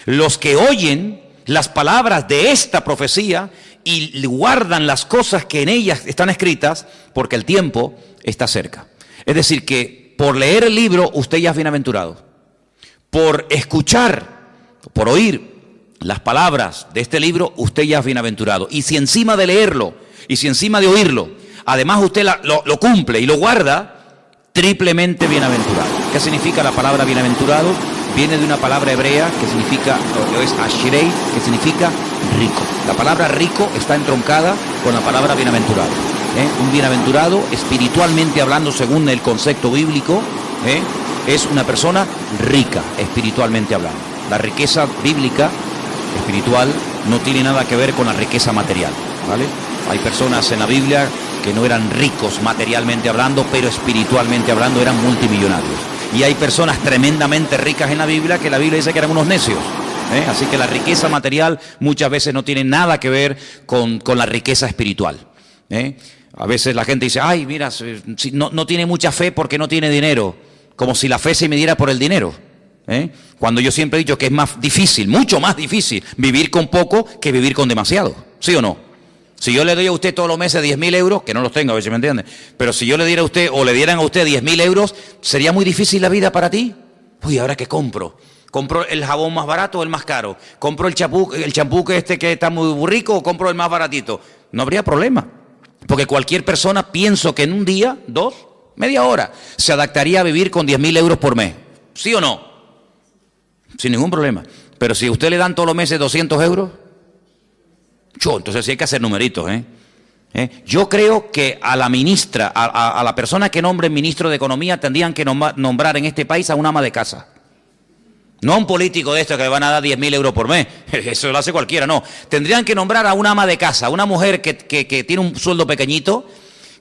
Los que oyen las palabras de esta profecía y guardan las cosas que en ellas están escritas, porque el tiempo está cerca. Es decir, que por leer el libro usted ya es bienaventurado. Por escuchar, por oír las palabras de este libro, usted ya es bienaventurado. Y si encima de leerlo, y si encima de oírlo, además usted lo cumple y lo guarda, triplemente bienaventurado. ¿Qué significa la palabra bienaventurado? Viene de una palabra hebrea que significa, o es ashrei, que significa rico. La palabra rico está entroncada con la palabra bienaventurado. Un bienaventurado, espiritualmente hablando, según el concepto bíblico, es una persona rica, espiritualmente hablando. La riqueza bíblica, espiritual, no tiene nada que ver con la riqueza material, ¿vale? Hay personas en la Biblia que no eran ricos materialmente hablando, pero espiritualmente hablando eran multimillonarios. Y hay personas tremendamente ricas en la Biblia que la Biblia dice que eran unos necios. Así que la riqueza material muchas veces no tiene nada que ver con la riqueza espiritual. A veces la gente dice, ay, mira, no tiene mucha fe porque no tiene dinero. Como si la fe se midiera por el dinero. Cuando yo siempre he dicho que es más difícil, mucho más difícil, vivir con poco que vivir con demasiado. ¿Sí o no? Si yo le doy a usted todos los meses 10.000 euros, que no los tengo, a ver si me entiende, pero si yo le diera a usted, o le dieran a usted 10.000 euros, ¿sería muy difícil la vida para ti? Uy, ¿ahora qué compro? ¿Compro el jabón más barato o el más caro? ¿Compro el champú que está muy rico o compro el más baratito? No habría problema, porque cualquier persona, pienso que en un día, media hora, se adaptaría a vivir con 10.000 euros por mes. ¿Sí o no? Sin ningún problema. Pero si a usted le dan todos los meses 200 euros, entonces sí hay que hacer numeritos, Yo creo que a la ministra, a la persona que nombre ministro de Economía, tendrían que nombrar en este país a un ama de casa. No a un político de estos que le van a dar 10.000 euros por mes. Eso lo hace cualquiera, no. Tendrían que nombrar a una ama de casa, una mujer que tiene un sueldo pequeñito,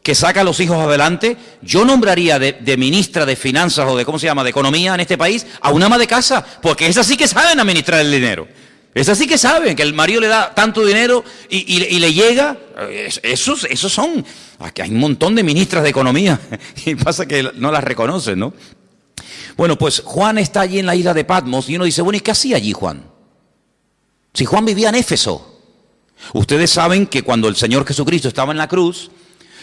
que saca a los hijos adelante. Yo nombraría de ministra de Finanzas o de Economía en este país a una ama de casa, porque esas sí que saben administrar el dinero. Esas sí que saben que el marido le da tanto dinero y le llega. Esos son. Aquí hay un montón de ministras de Economía y pasa que no las reconocen, ¿no? Bueno, pues Juan está allí en la isla de Patmos y uno dice, bueno, ¿y qué hacía allí Juan? Si Juan vivía en Éfeso. Ustedes saben que cuando el Señor Jesucristo estaba en la cruz,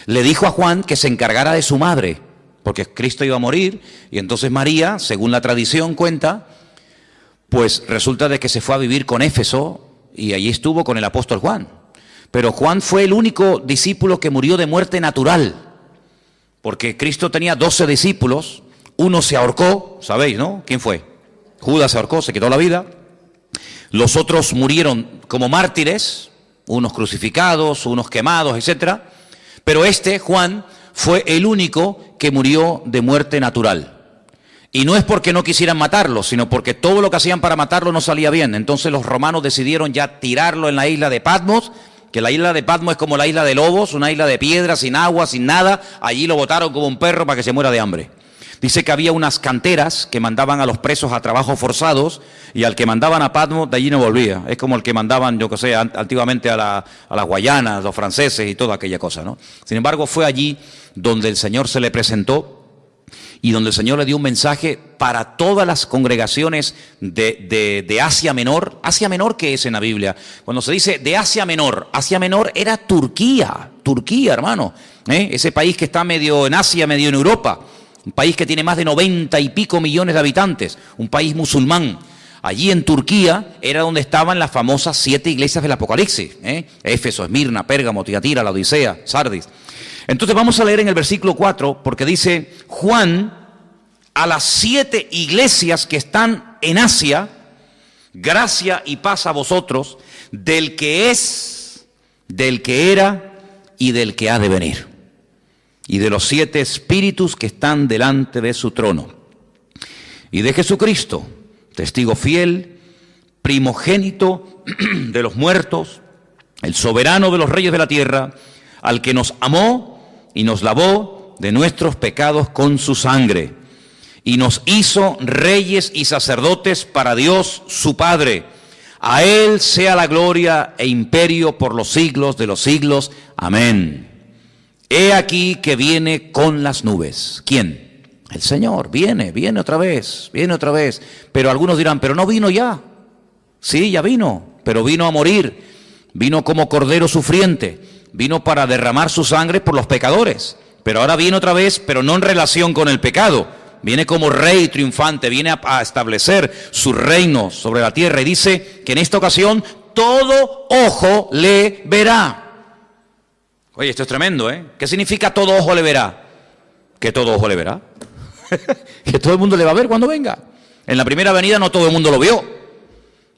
le dijo a Juan que se encargara de su madre, porque Cristo iba a morir, y entonces María, según la tradición cuenta, pues resulta de que se fue a vivir con Éfeso y allí estuvo con el apóstol Juan. Pero Juan fue el único discípulo que murió de muerte natural, porque Cristo tenía 12 discípulos, uno se ahorcó, ¿sabéis, no? ¿Quién fue? Judas se ahorcó, se quitó la vida. Los otros murieron como mártires, unos crucificados, unos quemados, etcétera. Pero Juan, fue el único que murió de muerte natural. Y no es porque no quisieran matarlo, sino porque todo lo que hacían para matarlo no salía bien. Entonces los romanos decidieron ya tirarlo en la isla de Patmos, que la isla de Patmos es como la isla de Lobos, una isla de piedra, sin agua, sin nada. Allí lo botaron como un perro para que se muera de hambre. Dice que había unas canteras que mandaban a los presos a trabajos forzados y al que mandaban a Patmos de allí no volvía. Es como el que mandaban, yo que sé, antiguamente a las Guayanas, los franceses y toda aquella cosa, ¿no? Sin embargo, fue allí donde el Señor se le presentó y donde el Señor le dio un mensaje para todas las congregaciones de Asia Menor. ¿Asia Menor qué es en la Biblia? Cuando se dice de Asia Menor era Turquía, hermano. Ese país que está medio en Asia, medio en Europa. Un país que tiene más de 90 y pico millones de habitantes, un país musulmán. Allí en Turquía era donde estaban las famosas 7 iglesias del Apocalipsis, Éfeso, Esmirna, Pérgamo, Tiatira, la Odisea, Sardis. Entonces vamos a leer en el versículo 4, porque dice: Juan, a las 7 iglesias que están en Asia, gracia y paz a vosotros, del que es, del que era y del que ha de venir, y de los 7 espíritus que están delante de su trono, y de Jesucristo, testigo fiel, primogénito de los muertos, el soberano de los reyes de la tierra, al que nos amó y nos lavó de nuestros pecados con su sangre, y nos hizo reyes y sacerdotes para Dios su Padre. A Él sea la gloria e imperio por los siglos de los siglos. Amén. He aquí que viene con las nubes. ¿Quién? El Señor. Viene otra vez, viene otra vez. Pero algunos dirán: pero no vino ya. Sí, ya vino, pero vino a morir. Vino como cordero sufriente. Vino para derramar su sangre por los pecadores. Pero ahora viene otra vez, pero no en relación con el pecado. Viene como rey triunfante, viene a establecer su reino sobre la tierra. Y dice que en esta ocasión todo ojo le verá. Oye, esto es tremendo, ¿eh? ¿Qué significa todo ojo le verá? Que todo ojo le verá. Que todo el mundo le va a ver cuando venga. En la primera venida no todo el mundo lo vio.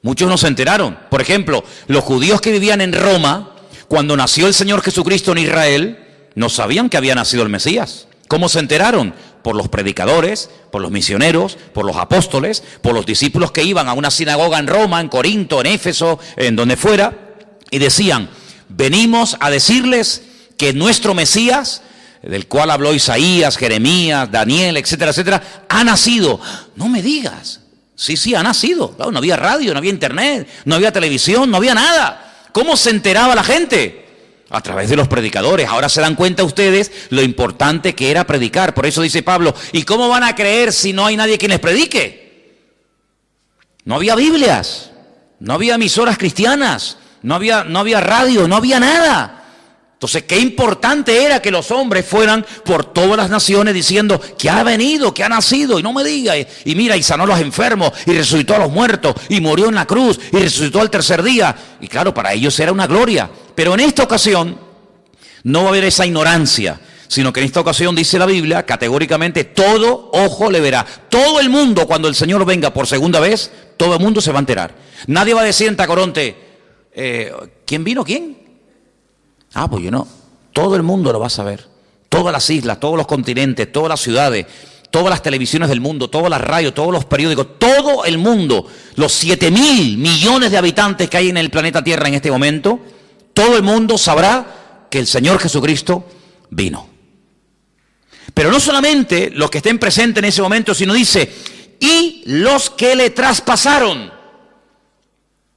Muchos no se enteraron. Por ejemplo, los judíos que vivían en Roma, cuando nació el Señor Jesucristo en Israel, no sabían que había nacido el Mesías. ¿Cómo se enteraron? Por los predicadores, por los misioneros, por los apóstoles, por los discípulos que iban a una sinagoga en Roma, en Corinto, en Éfeso, en donde fuera, y decían: venimos a decirles que nuestro Mesías, del cual habló Isaías, Jeremías, Daniel, etcétera, etcétera, ha nacido. No me digas. Sí, ha nacido. Claro, no había radio, no había internet, no había televisión, no había nada. ¿Cómo se enteraba la gente? A través de los predicadores. Ahora se dan cuenta ustedes lo importante que era predicar. Por eso dice Pablo: ¿y cómo van a creer si no hay nadie quien les predique? No había Biblias, no había emisoras cristianas, no había radio, no había nada. Entonces, qué importante era que los hombres fueran por todas las naciones diciendo que ha venido, que ha nacido, y no me diga, y mira, y sanó a los enfermos, y resucitó a los muertos, y murió en la cruz, y resucitó al tercer día. Y claro, para ellos era una gloria. Pero en esta ocasión no va a haber esa ignorancia, sino que en esta ocasión dice la Biblia categóricamente: todo ojo le verá. Todo el mundo, cuando el Señor venga por segunda vez, todo el mundo se va a enterar. Nadie va a decir en Tacoronte: ¿quién vino? ¿Quién? Ah, pues yo no. Todo el mundo lo va a saber. Todas las islas, todos los continentes, todas las ciudades, todas las televisiones del mundo, todas las radios, todos los periódicos, todo el mundo, los 7.000 millones de habitantes que hay en el planeta Tierra en este momento, todo el mundo sabrá que el Señor Jesucristo vino. Pero no solamente los que estén presentes en ese momento, sino dice: y los que le traspasaron.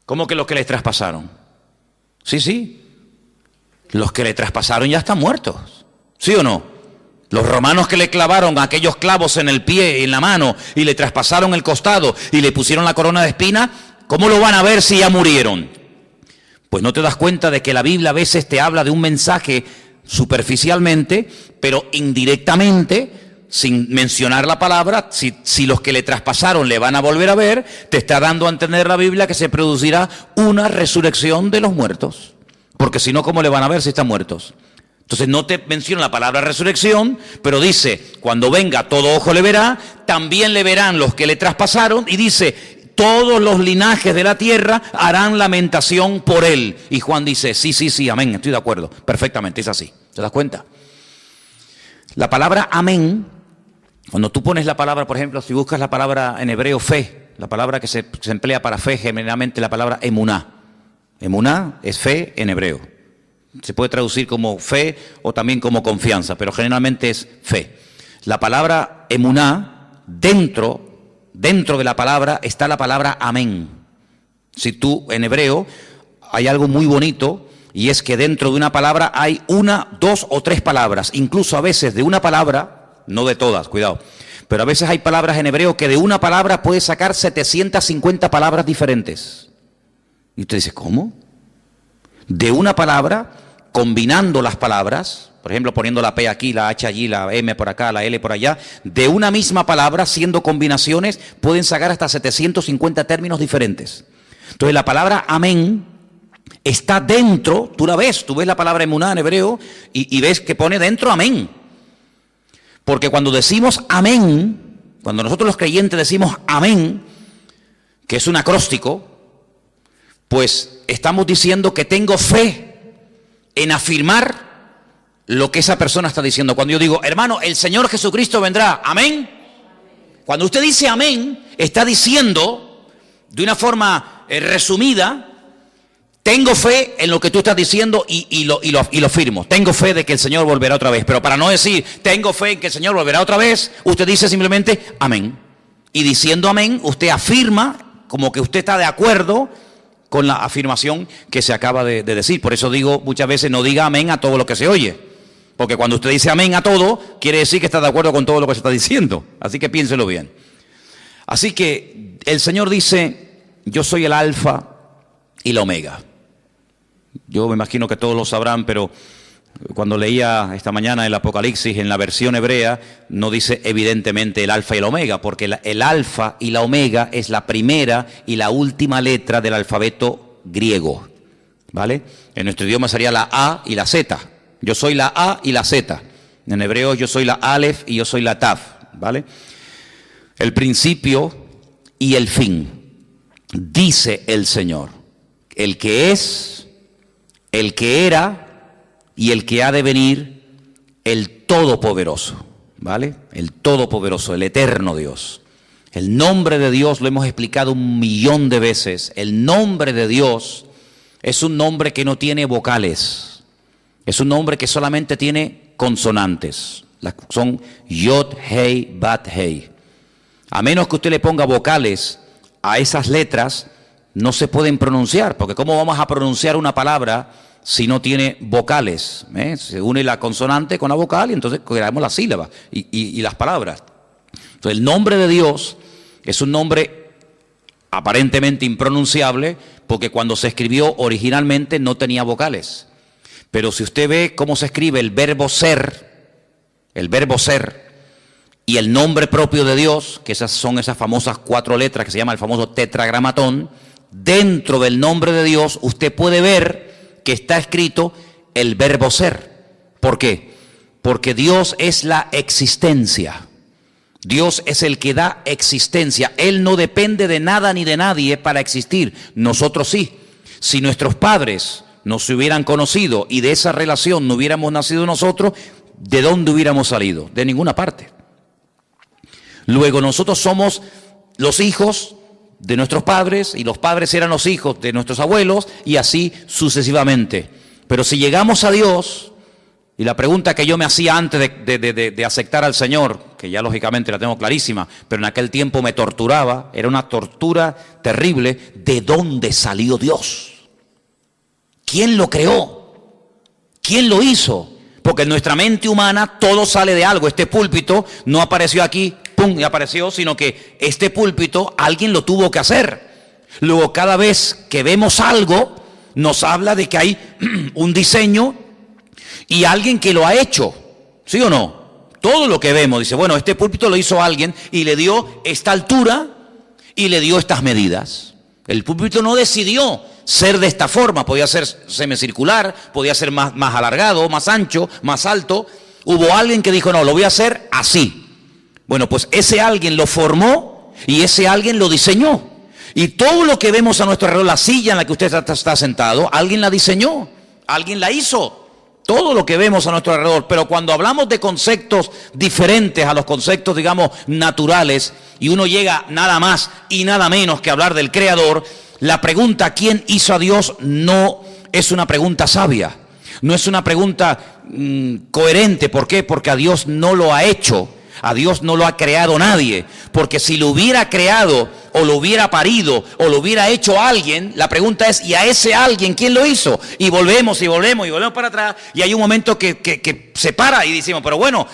¿Cómo que los que le traspasaron? Sí. Los que le traspasaron ya están muertos. ¿Sí o no? Los romanos que le clavaron aquellos clavos en el pie y en la mano y le traspasaron el costado y le pusieron la corona de espina, ¿cómo lo van a ver si ya murieron? Pues no te das cuenta de que la Biblia a veces te habla de un mensaje superficialmente, pero indirectamente, sin mencionar la palabra. Si los que le traspasaron le van a volver a ver, te está dando a entender la Biblia que se producirá una resurrección de los muertos. Porque si no, ¿cómo le van a ver si están muertos? Entonces no te menciona la palabra resurrección, pero dice: cuando venga todo ojo le verá, también le verán los que le traspasaron, y dice: todos los linajes de la tierra harán lamentación por él. Y Juan dice: sí, amén, estoy de acuerdo, perfectamente, es así. ¿Te das cuenta? La palabra amén, cuando tú pones la palabra, por ejemplo, si buscas la palabra en hebreo fe, la palabra que se emplea para fe, generalmente la palabra emuná. Emuná es fe en hebreo. Se puede traducir como fe o también como confianza, pero generalmente es fe. La palabra emuná, dentro de la palabra está la palabra amén. Si tú, en hebreo, hay algo muy bonito, y es que dentro de una palabra hay 1, 2 o 3 palabras. Incluso a veces de una palabra, no de todas, cuidado, pero a veces hay palabras en hebreo que de una palabra puedes sacar 750 palabras diferentes. Y usted dice: ¿cómo? De una palabra, combinando las palabras, por ejemplo, poniendo la P aquí, la H allí, la M por acá, la L por allá, de una misma palabra, siendo combinaciones, pueden sacar hasta 750 términos diferentes. Entonces la palabra amén está dentro, tú la ves, tú ves la palabra emuná en hebreo y ves que pone dentro amén. Porque cuando decimos amén, cuando nosotros los creyentes decimos amén, que es un acróstico, pues estamos diciendo que tengo fe en afirmar lo que esa persona está diciendo. Cuando yo digo, hermano, el Señor Jesucristo vendrá, amén. Cuando usted dice amén, está diciendo de una forma resumida, tengo fe en lo que tú estás diciendo y lo firmo. Tengo fe de que el Señor volverá otra vez. Pero para no decir, tengo fe en que el Señor volverá otra vez, usted dice simplemente, amén. Y diciendo amén, usted afirma como que usted está de acuerdo con la afirmación que se acaba de decir. Por eso digo muchas veces, no diga amén a todo lo que se oye. Porque cuando usted dice amén a todo, quiere decir que está de acuerdo con todo lo que se está diciendo. Así que piénselo bien. Así que el Señor dice, yo soy el alfa y la omega. Yo me imagino que todos lo sabrán, pero cuando leía esta mañana el Apocalipsis en la versión hebrea, no dice evidentemente el alfa y el omega, porque el alfa y la omega es la primera y la última letra del alfabeto griego, ¿vale? En nuestro idioma sería la A y la Z. Yo soy la A y la Z. En hebreo yo soy la Aleph y yo soy la Taf, ¿vale? El principio y el fin, dice el Señor, el que es, el que era y el que ha de venir, el Todopoderoso, ¿vale? El Todopoderoso, el eterno Dios. El nombre de Dios lo hemos explicado 1.000.000 de veces. El nombre de Dios es un nombre que no tiene vocales. Es un nombre que solamente tiene consonantes. Son Yod, Hei, Bat, Hei. A menos que usted le ponga vocales a esas letras, no se pueden pronunciar. Porque ¿cómo vamos a pronunciar una palabra si no tiene vocales? Se une la consonante con la vocal y entonces creamos las sílabas y las palabras. Entonces el nombre de Dios es un nombre aparentemente impronunciable porque cuando se escribió originalmente no tenía vocales. Pero si usted ve cómo se escribe el verbo ser y el nombre propio de Dios, que son esas famosas 4 letras que se llama el famoso tetragramatón, dentro del nombre de Dios usted puede ver que está escrito el verbo ser. ¿Por qué? Porque Dios es la existencia. Dios es el que da existencia. Él no depende de nada ni de nadie para existir. Nosotros sí. Si nuestros padres no se hubieran conocido y de esa relación no hubiéramos nacido nosotros, ¿de dónde hubiéramos salido? De ninguna parte. Luego nosotros somos los hijos de nuestros padres y los padres eran los hijos de nuestros abuelos y así sucesivamente. Pero si llegamos a Dios, y la pregunta que yo me hacía antes de aceptar al Señor, que ya lógicamente la tengo clarísima, pero en aquel tiempo me torturaba, era una tortura terrible, ¿de dónde salió Dios? ¿Quién lo creó? ¿Quién lo hizo? Porque en nuestra mente humana todo sale de algo. Este púlpito no apareció aquí, pum, y apareció, sino que este púlpito alguien lo tuvo que hacer. Luego cada vez que vemos algo, nos habla de que hay un diseño y alguien que lo ha hecho. ¿Sí o no? Todo lo que vemos, dice, bueno, este púlpito lo hizo alguien y le dio esta altura y le dio estas medidas. El púlpito no decidió ser de esta forma, podía ser semicircular, podía ser más alargado, más ancho, más alto. Hubo alguien que dijo, no, lo voy a hacer así. Bueno, pues ese alguien lo formó y ese alguien lo diseñó. Y todo lo que vemos a nuestro alrededor, la silla en la que usted está sentado, alguien la diseñó, alguien la hizo. Todo lo que vemos a nuestro alrededor. Pero cuando hablamos de conceptos diferentes a los conceptos, digamos, naturales, y uno llega nada más y nada menos que hablar del Creador, la pregunta ¿quién hizo a Dios? No es una pregunta sabia, no es una pregunta coherente. ¿Por qué? Porque a Dios no lo ha hecho, a Dios no lo ha creado nadie. Porque si lo hubiera creado o lo hubiera parido o lo hubiera hecho alguien, la pregunta es ¿y a ese alguien quién lo hizo? Y volvemos para atrás y hay un momento que se para y decimos, pero bueno,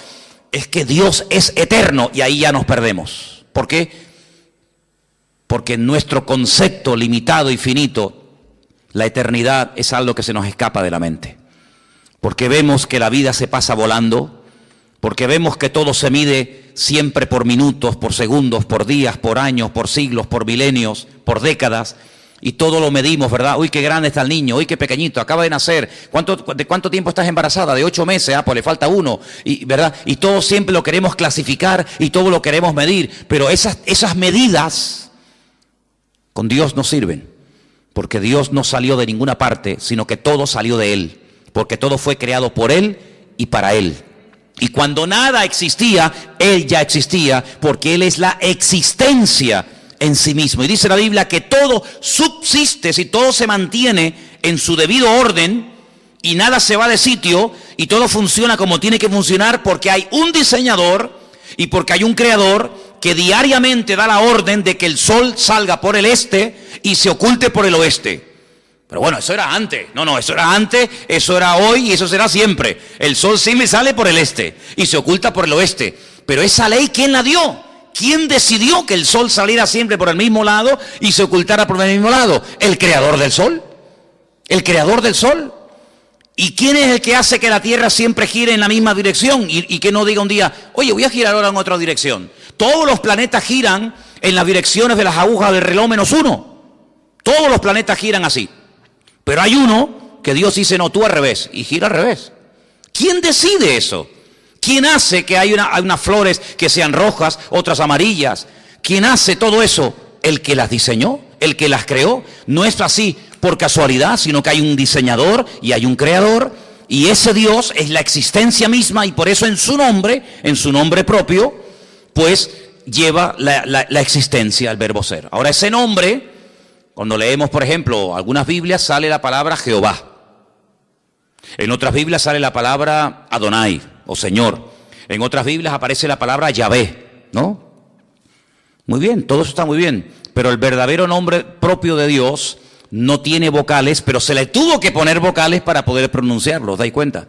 es que Dios es eterno y ahí ya nos perdemos. ¿Por qué? Porque en nuestro concepto limitado y finito, la eternidad es algo que se nos escapa de la mente. Porque vemos que la vida se pasa volando, porque vemos que todo se mide siempre por minutos, por segundos, por días, por años, por siglos, por milenios, por décadas, Y todo lo medimos, ¿verdad? Uy, qué grande está el niño, uy, qué pequeñito, acaba de nacer. ¿De cuánto tiempo estás embarazada? De 8 meses, pues le falta 1, ¿verdad? Y todo siempre lo queremos clasificar y todo lo queremos medir. Pero esas medidas con Dios no sirven. Porque Dios no salió de ninguna parte, sino que todo salió de Él. Porque todo fue creado por Él y para Él. Y cuando nada existía, Él ya existía, porque Él es la existencia en sí mismo. Y dice la Biblia que todo subsiste, si todo se mantiene en su debido orden y nada se va de sitio y todo funciona como tiene que funcionar, porque hay un diseñador y porque hay un creador que diariamente da la orden de que el sol salga por el este y se oculte por el oeste. Pero bueno, eso era antes. No, eso era antes, eso era hoy y eso será siempre. El sol siempre sale por el este y se oculta por el oeste. Pero esa ley, ¿quién la dio? ¿Quién decidió que el sol saliera siempre por el mismo lado y se ocultara por el mismo lado? El creador del sol. El creador del sol. ¿Y quién es el que hace que la Tierra siempre gire en la misma dirección? Y que no diga un día, oye, voy a girar ahora en otra dirección. Todos los planetas giran en las direcciones de las agujas del reloj menos uno. Todos los planetas giran así. Pero hay uno que Dios dice, no, tú al revés, y gira al revés. ¿Quién decide eso? ¿Quién hace que hay unas flores que sean rojas, otras amarillas? ¿Quién hace todo eso? El que las diseñó, el que las creó. No es así por casualidad, sino que hay un diseñador y hay un creador. Y ese Dios es la existencia misma, y por eso en su nombre propio, pues lleva la existencia, el verbo ser. Ahora, ese nombre, cuando leemos, por ejemplo, algunas Biblias sale la palabra Jehová. En otras Biblias sale la palabra Adonai, o Señor. En otras Biblias aparece la palabra Yahvé, ¿no? Muy bien, todo eso está muy bien. Pero el verdadero nombre propio de Dios no tiene vocales, pero se le tuvo que poner vocales para poder pronunciarlo, ¿os dais cuenta?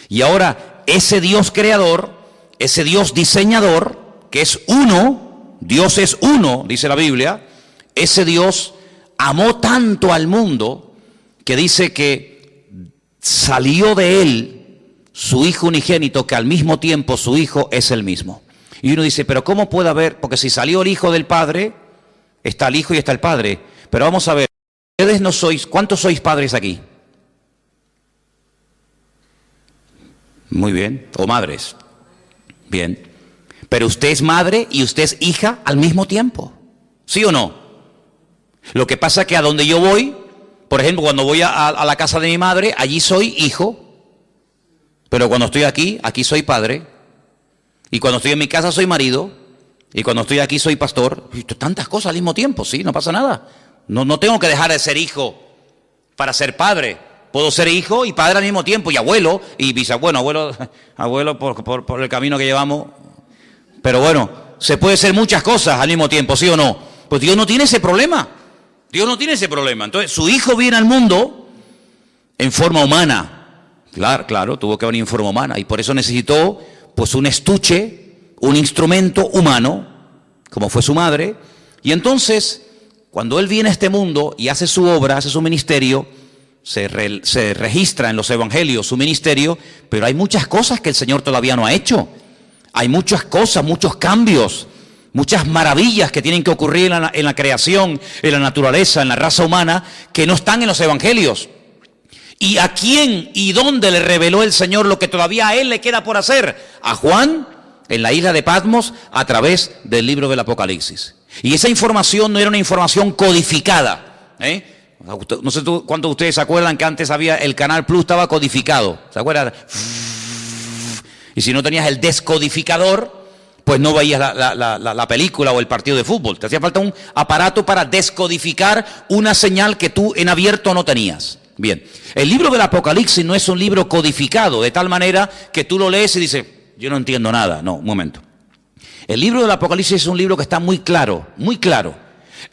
Y ahora, ese Dios creador, ese Dios diseñador, que es uno, Dios es uno, dice la Biblia, ese Dios amó tanto al mundo que dice que salió de él su Hijo unigénito, que al mismo tiempo su Hijo es el mismo. Y uno dice, pero ¿cómo puede haber? Porque si salió el Hijo del Padre, está el Hijo y está el Padre. Pero vamos a ver, ustedes no sois, ¿cuántos sois padres aquí? Muy bien, o madres. Bien. Pero usted es madre y usted es hija al mismo tiempo. ¿Sí o no? Lo que pasa es que a donde yo voy, por ejemplo, cuando voy a la casa de mi madre, allí soy hijo. Pero cuando estoy aquí, aquí soy padre. Y cuando estoy en mi casa soy marido. Y cuando estoy aquí soy pastor. Y tantas cosas al mismo tiempo, sí, no pasa nada. No tengo que dejar de ser hijo para ser padre. Puedo ser hijo y padre al mismo tiempo. Y abuelo, y bisabuelo, abuelo por el camino que llevamos. Pero bueno, se puede ser muchas cosas al mismo tiempo, ¿sí o no? Pues Dios no tiene ese problema. Dios no tiene ese problema. Entonces, su Hijo viene al mundo en forma humana. Claro, tuvo que venir en forma humana. Y por eso necesitó, pues, un estuche, un instrumento humano, como fue su madre. Y entonces, cuando Él viene a este mundo y hace su obra, hace su ministerio, se registra en los evangelios su ministerio, pero hay muchas cosas que el Señor todavía no ha hecho. Hay muchas cosas, muchos cambios, muchas maravillas que tienen que ocurrir en la creación, en la naturaleza, en la raza humana, que no están en los evangelios. ¿Y a quién y dónde le reveló el Señor lo que todavía a Él le queda por hacer? A Juan, en la isla de Patmos, a través del libro del Apocalipsis. Y esa información no era una información codificada, No sé cuántos de ustedes se acuerdan que antes el Canal Plus estaba codificado. ¿Se acuerdan? Y si no tenías el descodificador, pues no veías la película o el partido de fútbol. Te hacía falta un aparato para descodificar una señal que tú en abierto no tenías. Bien, el libro del Apocalipsis no es un libro codificado, de tal manera que tú lo lees y dices, yo no entiendo nada. No, un momento. El libro del Apocalipsis es un libro que está muy claro, muy claro.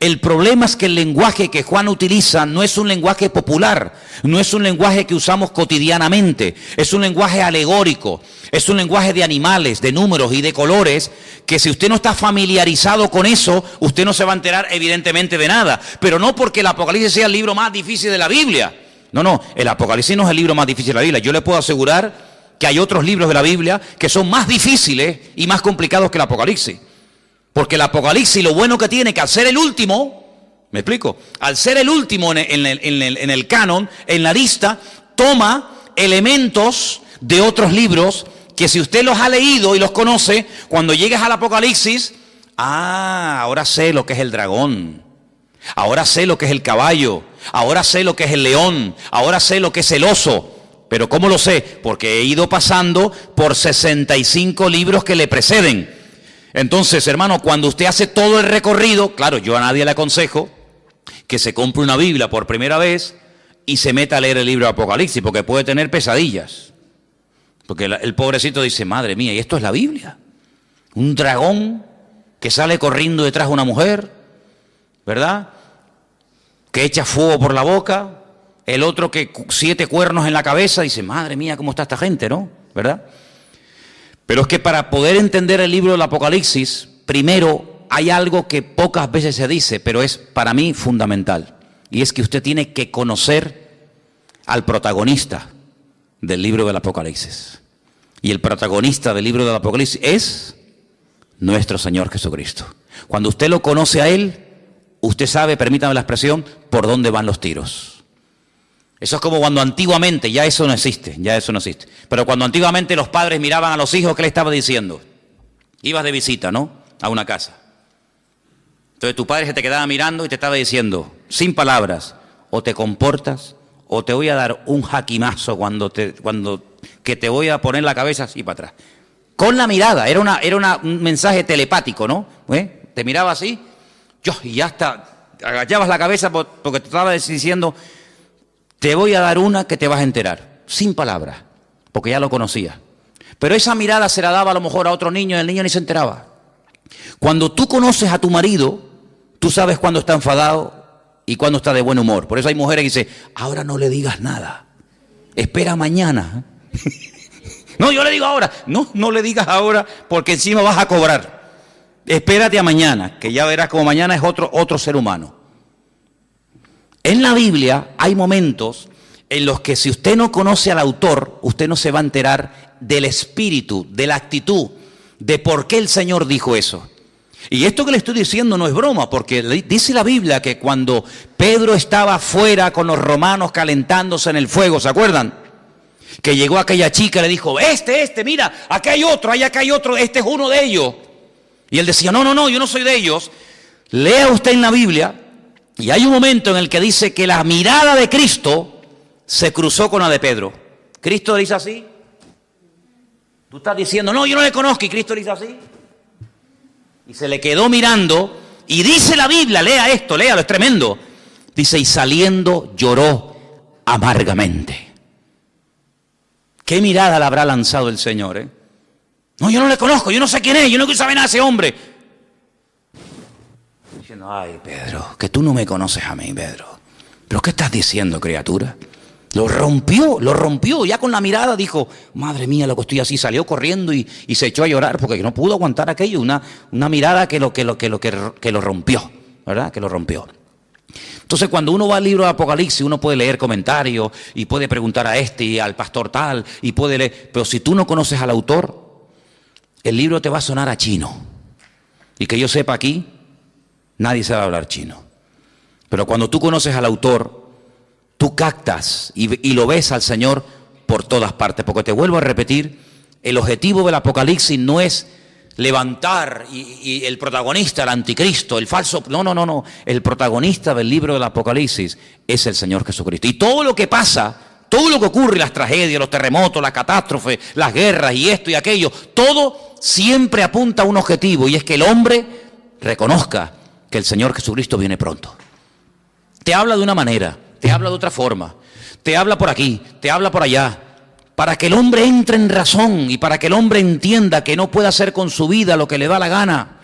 El problema es que el lenguaje que Juan utiliza no es un lenguaje popular, no es un lenguaje que usamos cotidianamente, es un lenguaje alegórico, es un lenguaje de animales, de números y de colores, que si usted no está familiarizado con eso, usted no se va a enterar evidentemente de nada. Pero no porque el Apocalipsis sea el libro más difícil de la Biblia. No, el Apocalipsis no es el libro más difícil de la Biblia. Yo le puedo asegurar que hay otros libros de la Biblia que son más difíciles y más complicados que el Apocalipsis. Porque el Apocalipsis, lo bueno que tiene, que al ser el último, ¿Me explico? Al ser el último en el canon, en la lista, toma elementos de otros libros que si usted los ha leído y los conoce, cuando llegues al Apocalipsis, ahora sé lo que es el dragón, ahora sé lo que es el caballo, ahora sé lo que es el león, ahora sé lo que es el oso. ¿Pero cómo lo sé? Porque he ido pasando por 65 libros que le preceden. Entonces, hermano, cuando usted hace todo el recorrido, claro, yo a nadie le aconsejo que se compre una Biblia por primera vez y se meta a leer el libro de Apocalipsis, porque puede tener pesadillas. Porque el pobrecito dice, madre mía, ¿y esto es la Biblia? Un dragón que sale corriendo detrás de una mujer, ¿verdad? Que echa fuego por la boca, el otro que 7 cuernos en la cabeza, dice, madre mía, ¿cómo está esta gente, no? ¿Verdad? Pero es que para poder entender el libro del Apocalipsis, primero hay algo que pocas veces se dice, pero es para mí fundamental. Y es que usted tiene que conocer al protagonista del libro del Apocalipsis. Y el protagonista del libro del Apocalipsis es nuestro Señor Jesucristo. Cuando usted lo conoce a Él, usted sabe, permítame la expresión, por dónde van los tiros. Eso es como cuando antiguamente, ya eso no existe. Pero cuando antiguamente los padres miraban a los hijos, ¿qué le estaba diciendo? Ibas de visita, ¿no? A una casa. Entonces tu padre se te quedaba mirando y te estaba diciendo, sin palabras, o te comportas, o te voy a dar un jaquimazo que te voy a poner la cabeza así para atrás. Con la mirada, era un mensaje telepático, ¿no? Te miraba así, y ya hasta agachabas la cabeza porque te estaba diciendo, te voy a dar una que te vas a enterar, sin palabras, porque ya lo conocía. Pero esa mirada se la daba a lo mejor a otro niño y el niño ni se enteraba. Cuando tú conoces a tu marido, tú sabes cuándo está enfadado y cuándo está de buen humor. Por eso hay mujeres que dicen, ahora no le digas nada, espera mañana. No, yo le digo ahora. No le digas ahora porque encima vas a cobrar. Espérate a mañana, que ya verás como mañana es otro ser humano. En la Biblia hay momentos en los que si usted no conoce al autor, usted no se va a enterar del espíritu, de la actitud, de por qué el Señor dijo eso. Y esto que le estoy diciendo no es broma, porque dice la Biblia que cuando Pedro estaba afuera con los romanos calentándose en el fuego, ¿se acuerdan? Que llegó aquella chica y le dijo, mira, acá hay otro, acá hay otro, este es uno de ellos. Y él decía, no, yo no soy de ellos. Lea usted en la Biblia, y hay un momento en el que dice que la mirada de Cristo se cruzó con la de Pedro. Cristo dice así. Tú estás diciendo, no, yo no le conozco, y Cristo dice así. Y se le quedó mirando, y dice la Biblia, lea esto, léalo, es tremendo. Dice, y saliendo lloró amargamente. ¿Qué mirada le habrá lanzado el Señor, eh? No, yo no le conozco, yo no sé quién es, yo no quiero saber nada de ese hombre. Diciendo, ay, Pedro, que tú no me conoces a mí, Pedro. ¿Pero qué estás diciendo, criatura? Lo rompió, ya con la mirada dijo, madre mía, lo que estoy así, salió corriendo y se echó a llorar porque no pudo aguantar aquello, una mirada que lo rompió, ¿verdad? Que lo rompió. Entonces, cuando uno va al libro de Apocalipsis, uno puede leer comentarios y puede preguntar a este y al pastor tal, y puede leer, pero si tú no conoces al autor, el libro te va a sonar a chino. Y que yo sepa aquí, nadie sabe hablar chino. Pero cuando tú conoces al autor, tú captas y lo ves al Señor por todas partes. Porque te vuelvo a repetir, el objetivo del Apocalipsis no es levantar y el protagonista, el anticristo, el falso. No. El protagonista del libro del Apocalipsis es el Señor Jesucristo. Y todo lo que pasa, todo lo que ocurre, las tragedias, los terremotos, las catástrofes, las guerras y esto y aquello, todo siempre apunta a un objetivo, y es que el hombre reconozca que el Señor Jesucristo viene pronto. Te habla de una manera, te habla de otra forma, te habla por aquí, te habla por allá, para que el hombre entre en razón y para que el hombre entienda que no puede hacer con su vida lo que le da la gana,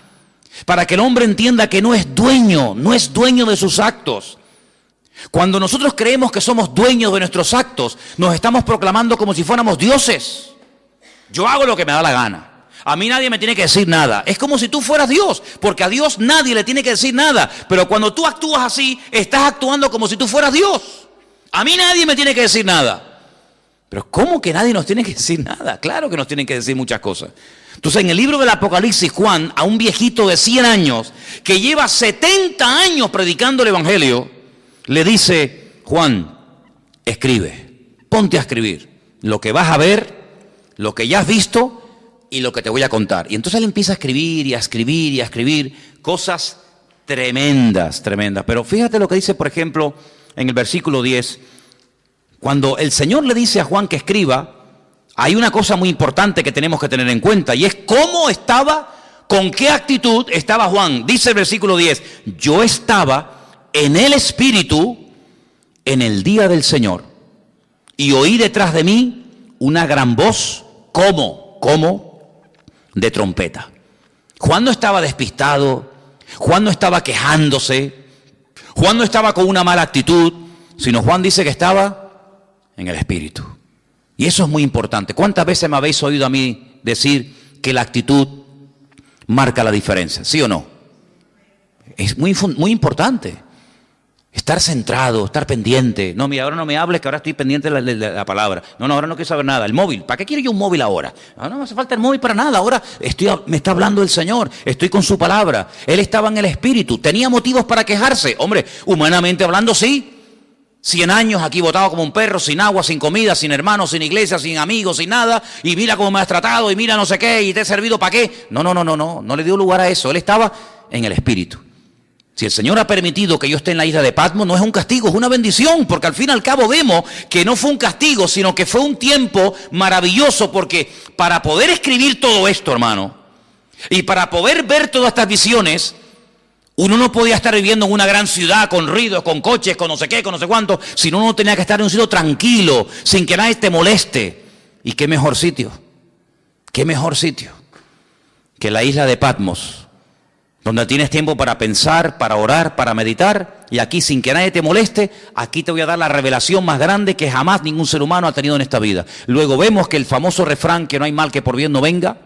para que el hombre entienda que no es dueño de sus actos. Cuando nosotros creemos que somos dueños de nuestros actos, nos estamos proclamando como si fuéramos dioses. Yo hago lo que me da la gana. A mí nadie me tiene que decir nada. Es como si tú fueras Dios, porque a Dios nadie le tiene que decir nada. Pero cuando tú actúas así, estás actuando como si tú fueras Dios. A mí nadie me tiene que decir nada. Pero ¿cómo que nadie nos tiene que decir nada? Claro que nos tienen que decir muchas cosas. Entonces, en el libro del Apocalipsis, Juan, a un viejito de 100 años, que lleva 70 años predicando el Evangelio, le dice: Juan, escribe, ponte a escribir lo que vas a ver, lo que ya has visto y lo que te voy a contar. Y entonces él empieza a escribir y a escribir y a escribir cosas tremendas, tremendas. Pero fíjate lo que dice, por ejemplo, en el versículo 10, cuando el Señor le dice a Juan que escriba, hay una cosa muy importante que tenemos que tener en cuenta, y es cómo estaba, con qué actitud estaba Juan. Dice el versículo 10, yo estaba en el Espíritu en el día del Señor, y oí detrás de mí una gran voz, como de trompeta. Juan no estaba despistado, Juan no estaba quejándose, Juan no estaba con una mala actitud, sino Juan dice que estaba en el Espíritu. Y eso es muy importante. ¿Cuántas veces me habéis oído a mí decir que la actitud marca la diferencia? ¿Sí o no? Es muy importante. Estar centrado, estar pendiente. No, mira, ahora no me hables, que ahora estoy pendiente de la palabra. No, ahora no quiero saber nada. El móvil, ¿para qué quiero yo un móvil ahora? No me hace falta el móvil para nada. Ahora me está hablando el Señor, estoy con su palabra. Él estaba en el Espíritu. ¿Tenía motivos para quejarse? Hombre, humanamente hablando, sí. 100 años aquí botado como un perro, sin agua, sin comida, sin hermanos, sin iglesia, sin amigos, sin nada. Y mira cómo me has tratado, y mira no sé qué, y te he servido para qué. No le dio lugar a eso. Él estaba en el Espíritu. Si el Señor ha permitido que yo esté en la isla de Patmos, no es un castigo, es una bendición, porque al fin y al cabo vemos que no fue un castigo, sino que fue un tiempo maravilloso, porque para poder escribir todo esto, hermano, y para poder ver todas estas visiones, uno no podía estar viviendo en una gran ciudad con ruidos, con coches, con no sé qué, con no sé cuánto, sino uno tenía que estar en un sitio tranquilo, sin que nadie te moleste. ¿Y qué mejor sitio que la isla de Patmos? Donde tienes tiempo para pensar, para orar, para meditar, y aquí sin que nadie te moleste, aquí te voy a dar la revelación más grande que jamás ningún ser humano ha tenido en esta vida. Luego vemos que el famoso refrán, que no hay mal que por bien no venga,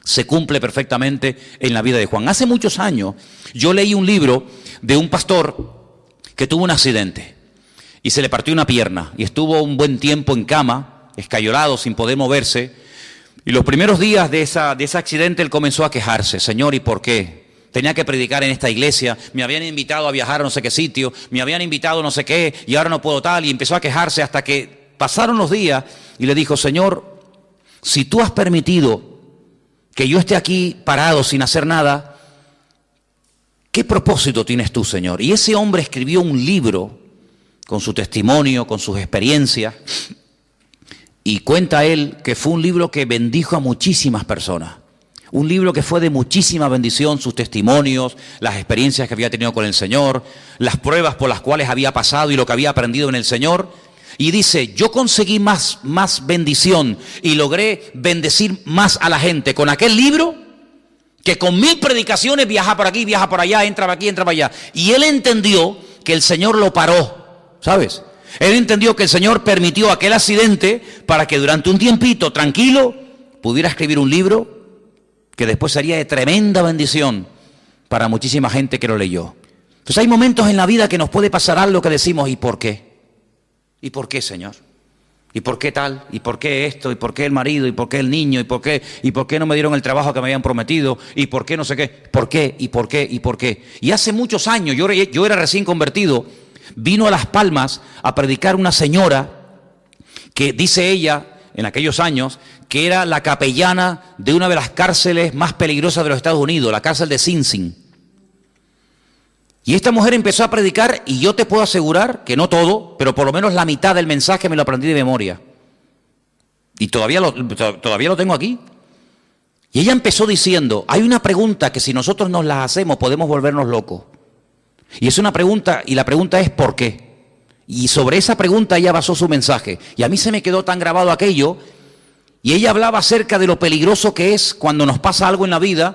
se cumple perfectamente en la vida de Juan. Hace muchos años yo leí un libro de un pastor que tuvo un accidente y se le partió una pierna y estuvo un buen tiempo en cama, escayolado, sin poder moverse, y los primeros días de ese accidente él comenzó a quejarse: Señor, ¿y por qué? Tenía que predicar en esta iglesia, me habían invitado a viajar a no sé qué sitio, me habían invitado a no sé qué, y ahora no puedo tal, y empezó a quejarse hasta que pasaron los días y le dijo: Señor, si tú has permitido que yo esté aquí parado sin hacer nada, ¿qué propósito tienes tú, Señor? Y ese hombre escribió un libro con su testimonio, con sus experiencias, y cuenta él que fue un libro que bendijo a muchísimas personas. Un libro que fue de muchísima bendición, sus testimonios, las experiencias que había tenido con el Señor, las pruebas por las cuales había pasado y lo que había aprendido en el Señor. Y dice: yo conseguí más bendición y logré bendecir más a la gente con aquel libro que con 1000 predicaciones, viaja por aquí, viaja por allá, entra por aquí, entra por allá. Y él entendió que el Señor lo paró, ¿sabes? Él entendió que el Señor permitió aquel accidente para que durante un tiempito tranquilo pudiera escribir un libro que después sería de tremenda bendición para muchísima gente que lo leyó. Entonces hay momentos en la vida que nos puede pasar algo que decimos: ¿y por qué? ¿Y por qué, Señor? ¿Y por qué tal? ¿Y por qué esto? ¿Y por qué el marido? ¿Y por qué el niño? ¿Y por qué no me dieron el trabajo que me habían prometido? ¿Y por qué no sé qué? ¿Por qué? ¿Y por qué? ¿Y por qué? Y hace muchos años, yo era recién convertido, vino a Las Palmas a predicar una señora que dice ella, en aquellos años, que era la capellana de una de las cárceles más peligrosas de los Estados Unidos, la cárcel de Sing Sing. Y esta mujer empezó a predicar, y yo te puedo asegurar que no todo, pero por lo menos la mitad del mensaje me lo aprendí de memoria. Y todavía lo tengo aquí. Y ella empezó diciendo: hay una pregunta que si nosotros nos la hacemos podemos volvernos locos. Y es una pregunta, y la pregunta es ¿por qué? Y sobre esa pregunta ella basó su mensaje. Y a mí se me quedó tan grabado aquello. Y ella hablaba acerca de lo peligroso que es cuando nos pasa algo en la vida,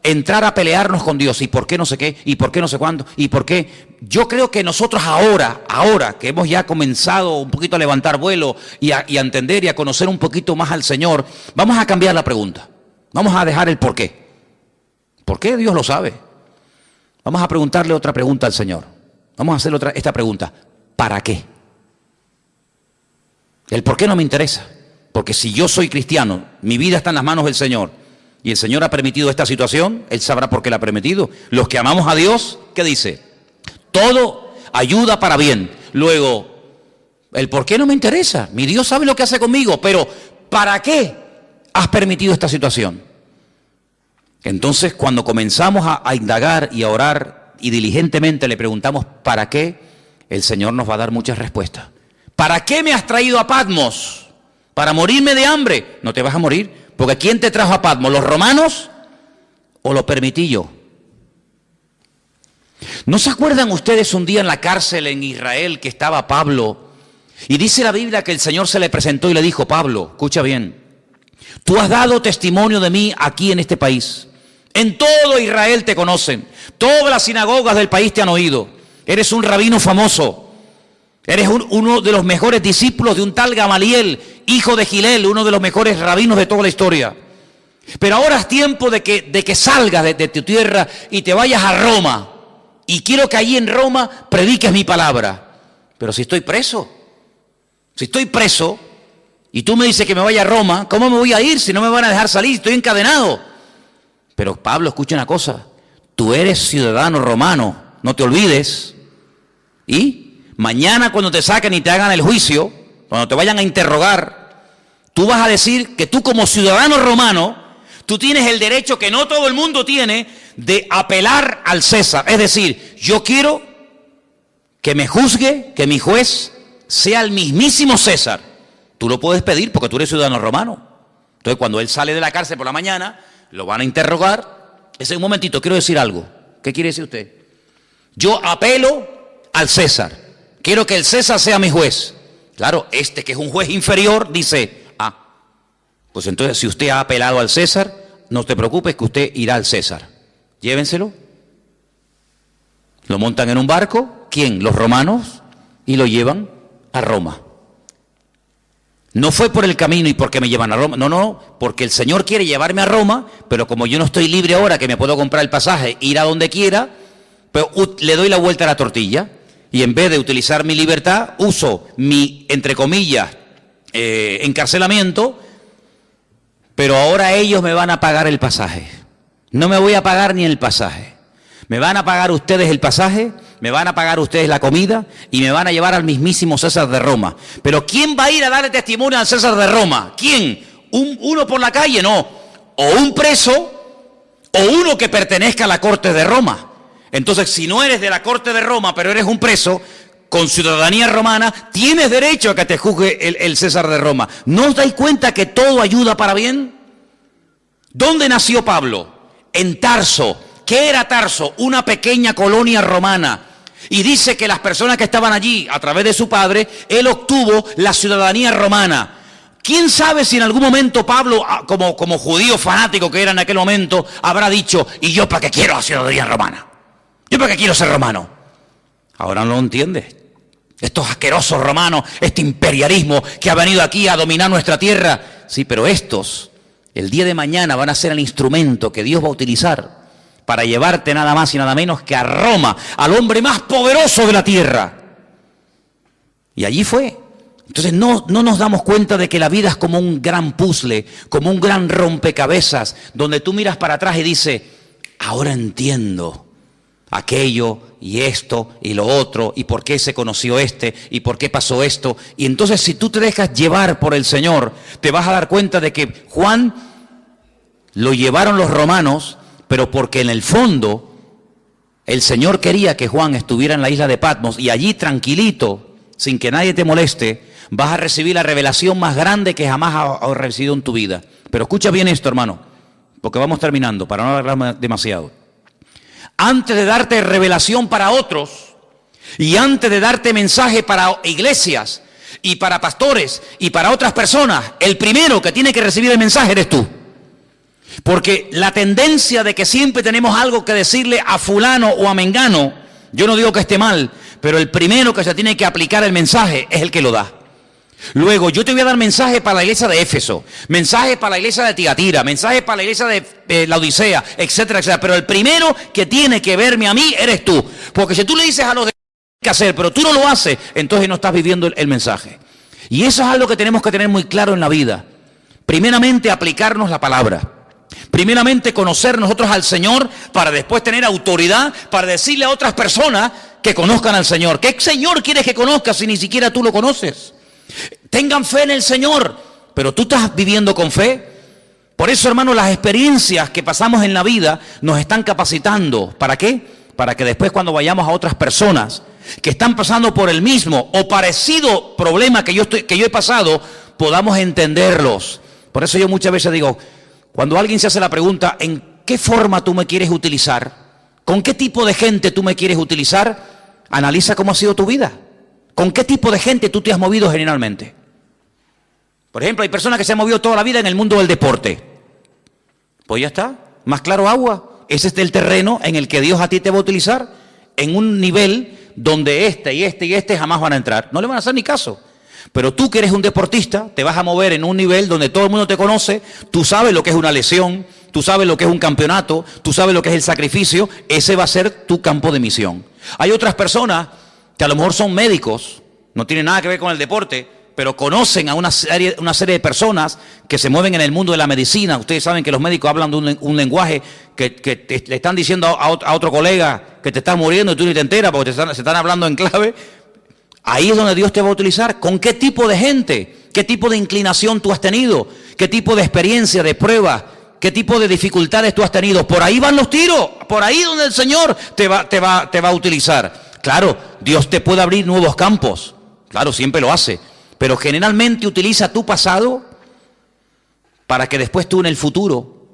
entrar a pelearnos con Dios. ¿Y por qué no sé qué? ¿Y por qué no sé cuándo? ¿Y por qué? Yo creo que nosotros ahora que hemos ya comenzado un poquito a levantar vuelo y a entender y a conocer un poquito más al Señor, vamos a cambiar la pregunta. Vamos a dejar el por qué. ¿Por qué? Dios lo sabe. Vamos a preguntarle otra pregunta al Señor. Vamos a hacerle esta pregunta: ¿para qué? El por qué no me interesa. Porque si yo soy cristiano, mi vida está en las manos del Señor, y el Señor ha permitido esta situación, Él sabrá por qué la ha permitido. Los que amamos a Dios, ¿qué dice? Todo ayuda para bien. Luego, el por qué no me interesa. Mi Dios sabe lo que hace conmigo, pero ¿para qué has permitido esta situación? Entonces, cuando comenzamos a indagar y a orar y diligentemente le preguntamos ¿para qué? El Señor nos va a dar muchas respuestas. ¿Para qué me has traído a Patmos? ¿Para morirme de hambre? No te vas a morir, porque ¿quién te trajo a Patmos? ¿Los romanos o lo permití yo? ¿No se acuerdan ustedes un día en la cárcel en Israel que estaba Pablo? Y dice la Biblia que el Señor se le presentó y le dijo, Pablo, escucha bien, tú has dado testimonio de mí aquí en este país. En todo Israel te conocen, todas las sinagogas del país te han oído. Eres un rabino famoso, eres uno de los mejores discípulos de un tal Gamaliel, hijo de Gilel, uno de los mejores rabinos de toda la historia. Pero ahora es tiempo de que salgas de tu tierra y te vayas a Roma. Y quiero que allí en Roma prediques mi palabra. Pero si estoy preso y tú me dices que me vaya a Roma, ¿cómo me voy a ir si no me van a dejar salir? Estoy encadenado. Pero Pablo, escucha una cosa, tú eres ciudadano romano, no te olvides. Y mañana cuando te saquen y te hagan el juicio, cuando te vayan a interrogar, tú vas a decir que tú como ciudadano romano, tú tienes el derecho que no todo el mundo tiene de apelar al César. Es decir, yo quiero que me juzgue, que mi juez sea el mismísimo César. Tú lo puedes pedir porque tú eres ciudadano romano. Entonces cuando él sale de la cárcel por la mañana, lo van a interrogar. Un momentito, quiero decir algo. ¿Qué quiere decir usted? Yo apelo al César. Quiero que el César sea mi juez. Claro, este que es un juez inferior dice, pues entonces si usted ha apelado al César, no te preocupes que usted irá al César. Llévenselo. Lo montan en un barco. ¿Quién? Los romanos. Y lo llevan a Roma. No fue por el camino y porque me llevan a Roma. No, porque el Señor quiere llevarme a Roma, pero como yo no estoy libre ahora, que me puedo comprar el pasaje, ir a donde quiera, pero le doy la vuelta a la tortilla. Y en vez de utilizar mi libertad, uso mi, entre comillas, encarcelamiento, pero ahora ellos me van a pagar el pasaje. No me voy a pagar ni el pasaje. Me van a pagar ustedes el pasaje, me van a pagar ustedes la comida y me van a llevar al mismísimo César de Roma. Pero ¿quién va a ir a darle testimonio al César de Roma? ¿Quién? ¿Uno por la calle? No. O un preso o uno que pertenezca a la corte de Roma. Entonces, si no eres de la corte de Roma, pero eres un preso con ciudadanía romana, tienes derecho a que te juzgue el César de Roma. ¿No os dais cuenta que todo ayuda para bien? ¿Dónde nació Pablo? En Tarso. ¿Qué era Tarso? Una pequeña colonia romana. Y dice que las personas que estaban allí, a través de su padre, él obtuvo la ciudadanía romana. ¿Quién sabe si en algún momento Pablo, como judío fanático que era en aquel momento, habrá dicho, ¿y yo para qué quiero la ciudadanía romana? ¿Yo para qué quiero ser romano? Ahora no lo entiendes. Estos asquerosos romanos, este imperialismo que ha venido aquí a dominar nuestra tierra. Sí, pero estos, el día de mañana van a ser el instrumento que Dios va a utilizar para llevarte nada más y nada menos que a Roma, al hombre más poderoso de la tierra. Y allí fue. Entonces no nos damos cuenta de que la vida es como un gran puzzle, como un gran rompecabezas, donde tú miras para atrás y dices, ahora entiendo aquello y esto y lo otro, y por qué se conoció este, y por qué pasó esto. Y entonces si tú te dejas llevar por el Señor, te vas a dar cuenta de que Juan lo llevaron los romanos, pero porque en el fondo el Señor quería que Juan estuviera en la isla de Patmos y allí tranquilito, sin que nadie te moleste, vas a recibir la revelación más grande que jamás has recibido en tu vida. Pero escucha bien esto, hermano, porque vamos terminando, para no alargarme demasiado. Antes de darte revelación para otros y antes de darte mensaje para iglesias y para pastores y para otras personas, el primero que tiene que recibir el mensaje eres tú. Porque la tendencia de que siempre tenemos algo que decirle a fulano o a mengano, yo no digo que esté mal, pero el primero que se tiene que aplicar el mensaje es el que lo da. Luego, yo te voy a dar mensaje para la iglesia de Éfeso, mensaje para la iglesia de Tiatira, mensaje para la iglesia de la Odisea, etcétera, etcétera. Pero el primero que tiene que verme a mí eres tú. Porque si tú le dices a los demás qué hacer, pero tú no lo haces, entonces no estás viviendo el mensaje. Y eso es algo que tenemos que tener muy claro en la vida. Primeramente, aplicarnos la palabra. Primeramente conocer nosotros al Señor para después tener autoridad para decirle a otras personas que conozcan al Señor. ¿Qué Señor quieres que conozcas si ni siquiera tú lo conoces? Tengan fe en el Señor, pero tú estás viviendo con fe. Por eso, hermanos, las experiencias que pasamos en la vida nos están capacitando. ¿Para qué? Para que después cuando vayamos a otras personas que están pasando por el mismo o parecido problema que yo he pasado, podamos entenderlos. Por eso yo muchas veces digo, cuando alguien se hace la pregunta, ¿en qué forma tú me quieres utilizar? ¿Con qué tipo de gente tú me quieres utilizar? Analiza cómo ha sido tu vida. ¿Con qué tipo de gente tú te has movido generalmente? Por ejemplo, hay personas que se han movido toda la vida en el mundo del deporte. Pues ya está, más claro agua. Ese es el terreno en el que Dios a ti te va a utilizar, en un nivel donde este y este jamás van a entrar. No le van a hacer ni caso. Pero tú que eres un deportista, te vas a mover en un nivel donde todo el mundo te conoce, tú sabes lo que es una lesión, tú sabes lo que es un campeonato, tú sabes lo que es el sacrificio, ese va a ser tu campo de misión. Hay otras personas que a lo mejor son médicos, no tienen nada que ver con el deporte, pero conocen a una serie de personas que se mueven en el mundo de la medicina. Ustedes saben que los médicos hablan de un lenguaje que le están diciendo a otro colega que te estás muriendo y tú ni te enteras porque se están hablando en clave. Ahí es donde Dios te va a utilizar. ¿Con qué tipo de gente? ¿Qué tipo de inclinación tú has tenido? ¿Qué tipo de experiencia, de prueba? ¿Qué tipo de dificultades tú has tenido? Por ahí van los tiros. Por ahí donde el Señor te va a utilizar. Claro, Dios te puede abrir nuevos campos. Claro, siempre lo hace. Pero generalmente utiliza tu pasado para que después tú en el futuro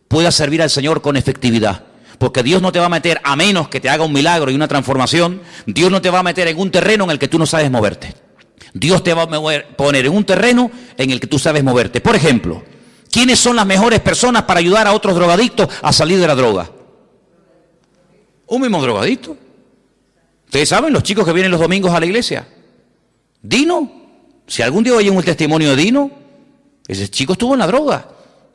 puedas servir al Señor con efectividad. Porque Dios no te va a meter, a menos que te haga un milagro y una transformación, Dios no te va a meter en un terreno en el que tú no sabes moverte. Dios te va a poner en un terreno en el que tú sabes moverte. Por ejemplo, ¿quiénes son las mejores personas para ayudar a otros drogadictos a salir de la droga? Un mismo drogadicto. Ustedes saben, los chicos que vienen los domingos a la iglesia. Dino, si algún día oyen un testimonio de Dino, ese chico estuvo en la droga.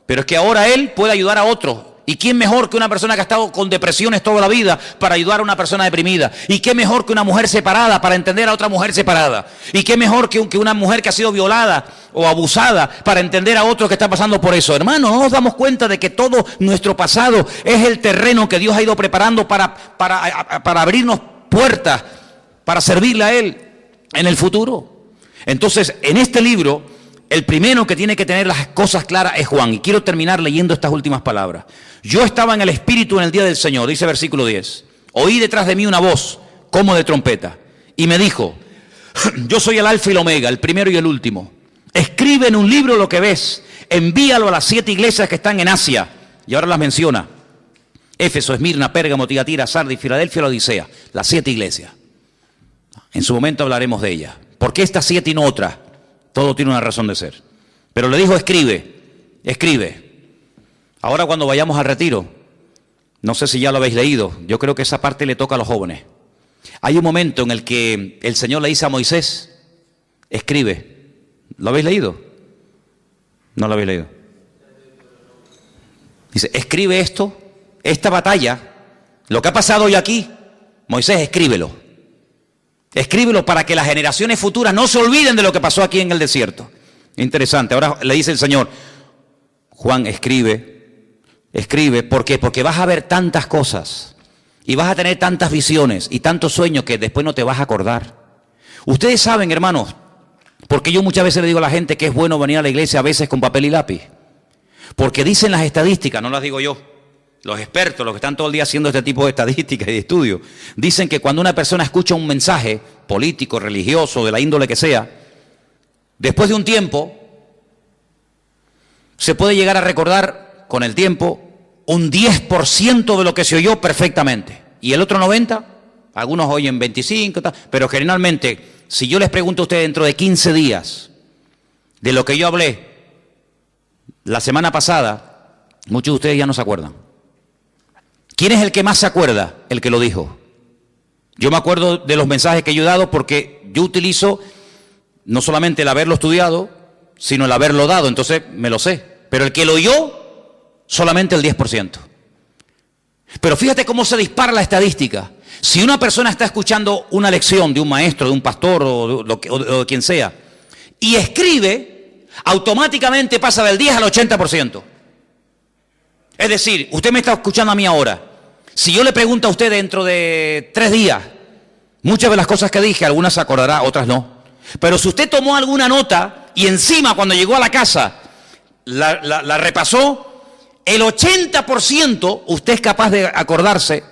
Pero es que ahora él puede ayudar a otros. ¿Y quién mejor que una persona que ha estado con depresiones toda la vida para ayudar a una persona deprimida? ¿Y qué mejor que una mujer separada para entender a otra mujer separada? ¿Y qué mejor que una mujer que ha sido violada o abusada para entender a otro que está pasando por eso? Hermano, no nos damos cuenta de que todo nuestro pasado es el terreno que Dios ha ido preparando para abrirnos puertas, para servirle a Él en el futuro. Entonces, en este libro, el primero que tiene que tener las cosas claras es Juan. Y quiero terminar leyendo estas últimas palabras. Yo estaba en el Espíritu en el día del Señor, dice versículo 10. Oí detrás de mí una voz, como de trompeta, y me dijo, yo soy el Alfa y el Omega, el primero y el último. Escribe en un libro lo que ves, envíalo a las 7 iglesias que están en Asia. Y ahora las menciona. Éfeso, Esmirna, Pérgamo, Tiatira, Sardis, Filadelfia, la Odisea. Las 7 iglesias. En su momento hablaremos de ellas. ¿Por qué estas 7 y no otras? Todo tiene una razón de ser. Pero le dijo, escribe. Ahora cuando vayamos al retiro, no sé si ya lo habéis leído, yo creo que esa parte le toca a los jóvenes. Hay un momento en el que el Señor le dice a Moisés, escribe. ¿Lo habéis leído? No lo habéis leído. Dice, escribe esto, esta batalla, lo que ha pasado hoy aquí, Moisés, escríbelo. Escríbelo para que las generaciones futuras no se olviden de lo que pasó aquí en el desierto. Interesante. Ahora le dice el Señor, Juan, escribe. ¿Por qué? Porque vas a ver tantas cosas y vas a tener tantas visiones y tantos sueños que después no te vas a acordar. Ustedes saben, hermanos, porque yo muchas veces le digo a la gente que es bueno venir a la iglesia a veces con papel y lápiz. Porque dicen las estadísticas, no las digo yo. Los expertos, los que están todo el día haciendo este tipo de estadísticas y de estudios, dicen que cuando una persona escucha un mensaje político, religioso, de la índole que sea, después de un tiempo, se puede llegar a recordar con el tiempo un 10% de lo que se oyó perfectamente. Y el otro 90%, algunos oyen 25%, pero generalmente, si yo les pregunto a ustedes dentro de 15 días de lo que yo hablé la semana pasada, muchos de ustedes ya no se acuerdan. ¿Quién es el que más se acuerda? El que lo dijo. Yo me acuerdo de los mensajes que yo he dado porque yo utilizo no solamente el haberlo estudiado, sino el haberlo dado, entonces me lo sé. Pero el que lo oyó, solamente el 10%. Pero fíjate cómo se dispara la estadística. Si una persona está escuchando una lección de un maestro, de un pastor o de quien sea, y escribe, automáticamente pasa del 10 al 80%. Es decir, usted me está escuchando a mí ahora. Si yo le pregunto a usted dentro de 3 días, muchas de las cosas que dije, algunas se acordará, otras no. Pero si usted tomó alguna nota y encima cuando llegó a la casa la repasó, el 80% usted es capaz de acordarse,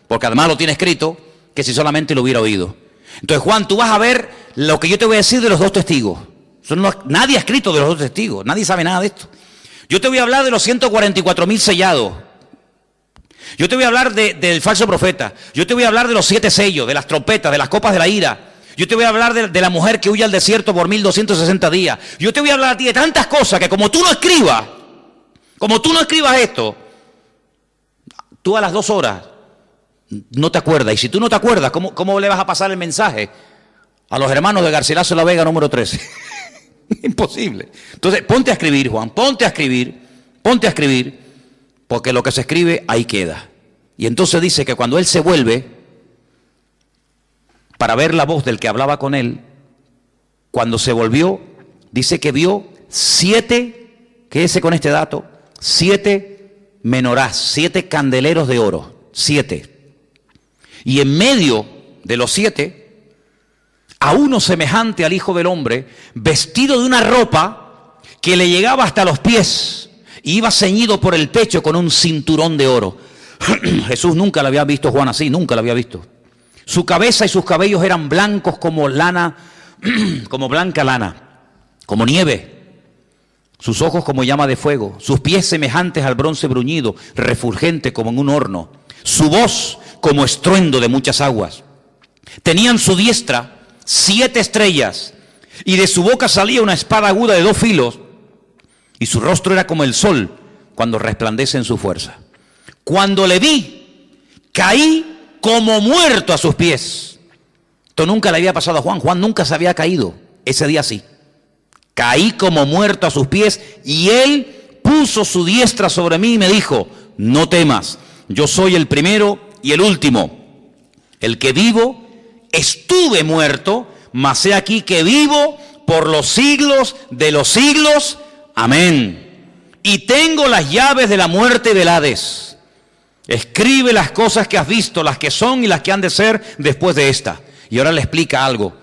porque además lo tiene escrito, que si solamente lo hubiera oído. Entonces, Juan, tú vas a ver lo que yo te voy a decir de los 2 testigos. Nadie ha escrito de los 2 testigos, nadie sabe nada de esto. Yo te voy a hablar de los 144.000 sellados. Yo te voy a hablar del falso profeta. Yo te voy a hablar de los 7 sellos, de las trompetas, de las copas de la ira. Yo te voy a hablar de la mujer que huye al desierto por 1260 días. Yo te voy a hablar a ti de tantas cosas que como tú no escribas esto, tú a las 2 horas no te acuerdas. Y si tú no te acuerdas, ¿cómo le vas a pasar el mensaje a los hermanos de Garcilaso de la Vega número 13? Imposible. Entonces, ponte a escribir, Juan, ponte a escribir, porque lo que se escribe ahí queda. Y entonces dice que cuando él se vuelve para ver la voz del que hablaba con él, cuando se volvió, dice que vio 7, quédese con este dato, 7 menorás, 7 candeleros de oro, 7. Y en medio de los 7, a uno semejante al Hijo del Hombre, vestido de una ropa que le llegaba hasta los pies y iba ceñido por el pecho con un cinturón de oro. Jesús nunca lo había visto, Juan, así, nunca lo había visto. Su cabeza y sus cabellos eran blancos como lana, como blanca lana, como nieve. Sus ojos como llama de fuego, sus pies semejantes al bronce bruñido, refulgente como en un horno. Su voz como estruendo de muchas aguas. Tenía en su diestra 7 estrellas, y de su boca salía una espada aguda de 2 filos, y su rostro era como el sol cuando resplandece en su fuerza. Cuando le vi, caí como muerto a sus pies. Esto nunca le había pasado a Juan. Juan nunca se había caído. Ese día sí. Caí como muerto a sus pies, y él puso su diestra sobre mí y me dijo: no temas, yo soy el primero y el último, el que vivo. Estuve muerto, mas he aquí que vivo por los siglos de los siglos. Amén. Y tengo las llaves de la muerte y del Hades. Escribe las cosas que has visto, las que son y las que han de ser después de esta. Y ahora le explica algo.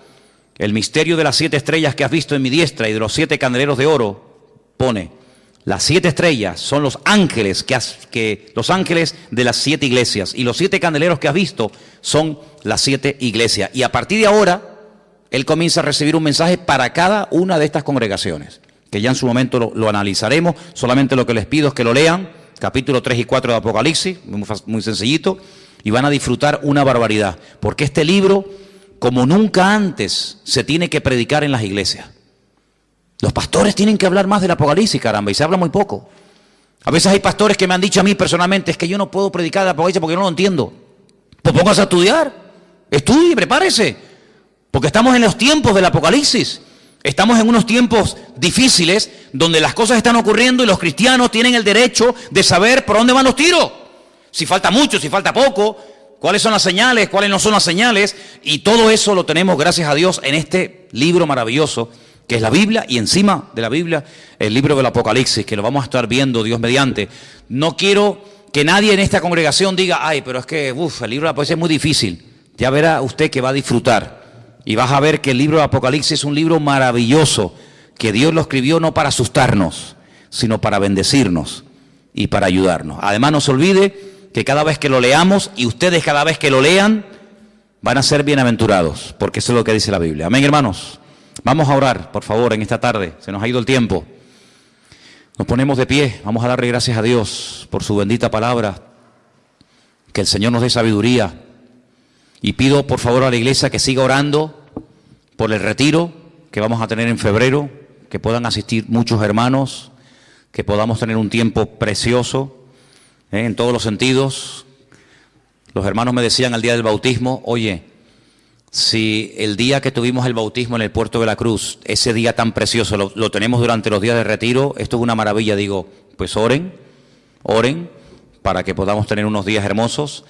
El misterio de las 7 estrellas que has visto en mi diestra y de los 7 candeleros de oro, pone: las 7 estrellas son los ángeles los ángeles de las 7 iglesias, y los 7 candeleros que has visto son las 7 iglesias. Y a partir de ahora, él comienza a recibir un mensaje para cada una de estas congregaciones, que ya en su momento lo analizaremos. Solamente lo que les pido es que lo lean, capítulo 3 y 4 de Apocalipsis, muy sencillito, y van a disfrutar una barbaridad, porque este libro, como nunca antes, se tiene que predicar en las iglesias. Los pastores tienen que hablar más del Apocalipsis, caramba, y se habla muy poco. A veces hay pastores que me han dicho a mí personalmente: es que yo no puedo predicar del Apocalipsis porque yo no lo entiendo. Pues póngase a estudiar, estudie, prepárese, porque estamos en los tiempos del Apocalipsis. Estamos en unos tiempos difíciles donde las cosas están ocurriendo y los cristianos tienen el derecho de saber por dónde van los tiros. Si falta mucho, si falta poco, cuáles son las señales, cuáles no son las señales, y todo eso lo tenemos, gracias a Dios, en este libro maravilloso que es la Biblia, y encima de la Biblia el libro del Apocalipsis, que lo vamos a estar viendo, Dios mediante. No quiero que nadie en esta congregación diga: ay, pero es que el libro del Apocalipsis es muy difícil. Ya verá usted que va a disfrutar, y vas a ver que el libro del Apocalipsis es un libro maravilloso, que Dios lo escribió no para asustarnos, sino para bendecirnos y para ayudarnos. Además, no se olvide que cada vez que lo leamos, y ustedes cada vez que lo lean, van a ser bienaventurados, porque eso es lo que dice la Biblia. Amén, hermanos. Vamos a orar, por favor, en esta tarde. Se nos ha ido el tiempo. Nos ponemos de pie. Vamos a darle gracias a Dios por su bendita palabra. Que el Señor nos dé sabiduría. Y pido, por favor, a la iglesia que siga orando por el retiro que vamos a tener en febrero. Que puedan asistir muchos hermanos. Que podamos tener un tiempo precioso, en todos los sentidos. Los hermanos me decían al día del bautismo: oye, si el día que tuvimos el bautismo en el Puerto de la Cruz, ese día tan precioso, lo tenemos durante los días de retiro, esto es una maravilla. Digo, pues oren para que podamos tener unos días hermosos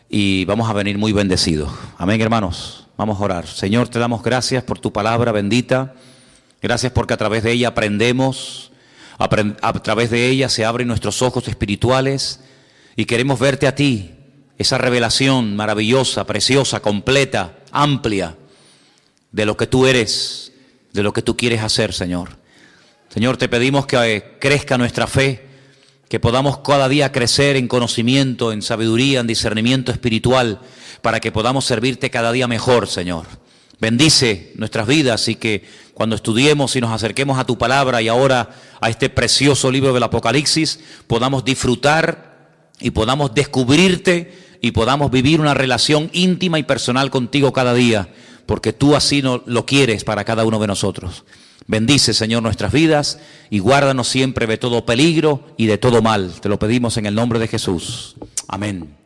y vamos a venir muy bendecidos. Amén, hermanos. Vamos a orar. Señor, te damos gracias por tu palabra bendita. Gracias porque a través de ella aprendemos A través de ella se abren nuestros ojos espirituales y queremos verte a ti, esa revelación maravillosa, preciosa, completa, amplia, de lo que tú eres, de lo que tú quieres hacer, Señor. Señor, te pedimos que crezca nuestra fe, que podamos cada día crecer en conocimiento, en sabiduría, en discernimiento espiritual, para que podamos servirte cada día mejor, Señor. Bendice nuestras vidas y que cuando estudiemos y nos acerquemos a tu palabra y ahora a este precioso libro del Apocalipsis, podamos disfrutar y podamos descubrirte y podamos vivir una relación íntima y personal contigo cada día, porque tú así lo quieres para cada uno de nosotros. Bendice, Señor, nuestras vidas y guárdanos siempre de todo peligro y de todo mal. Te lo pedimos en el nombre de Jesús. Amén.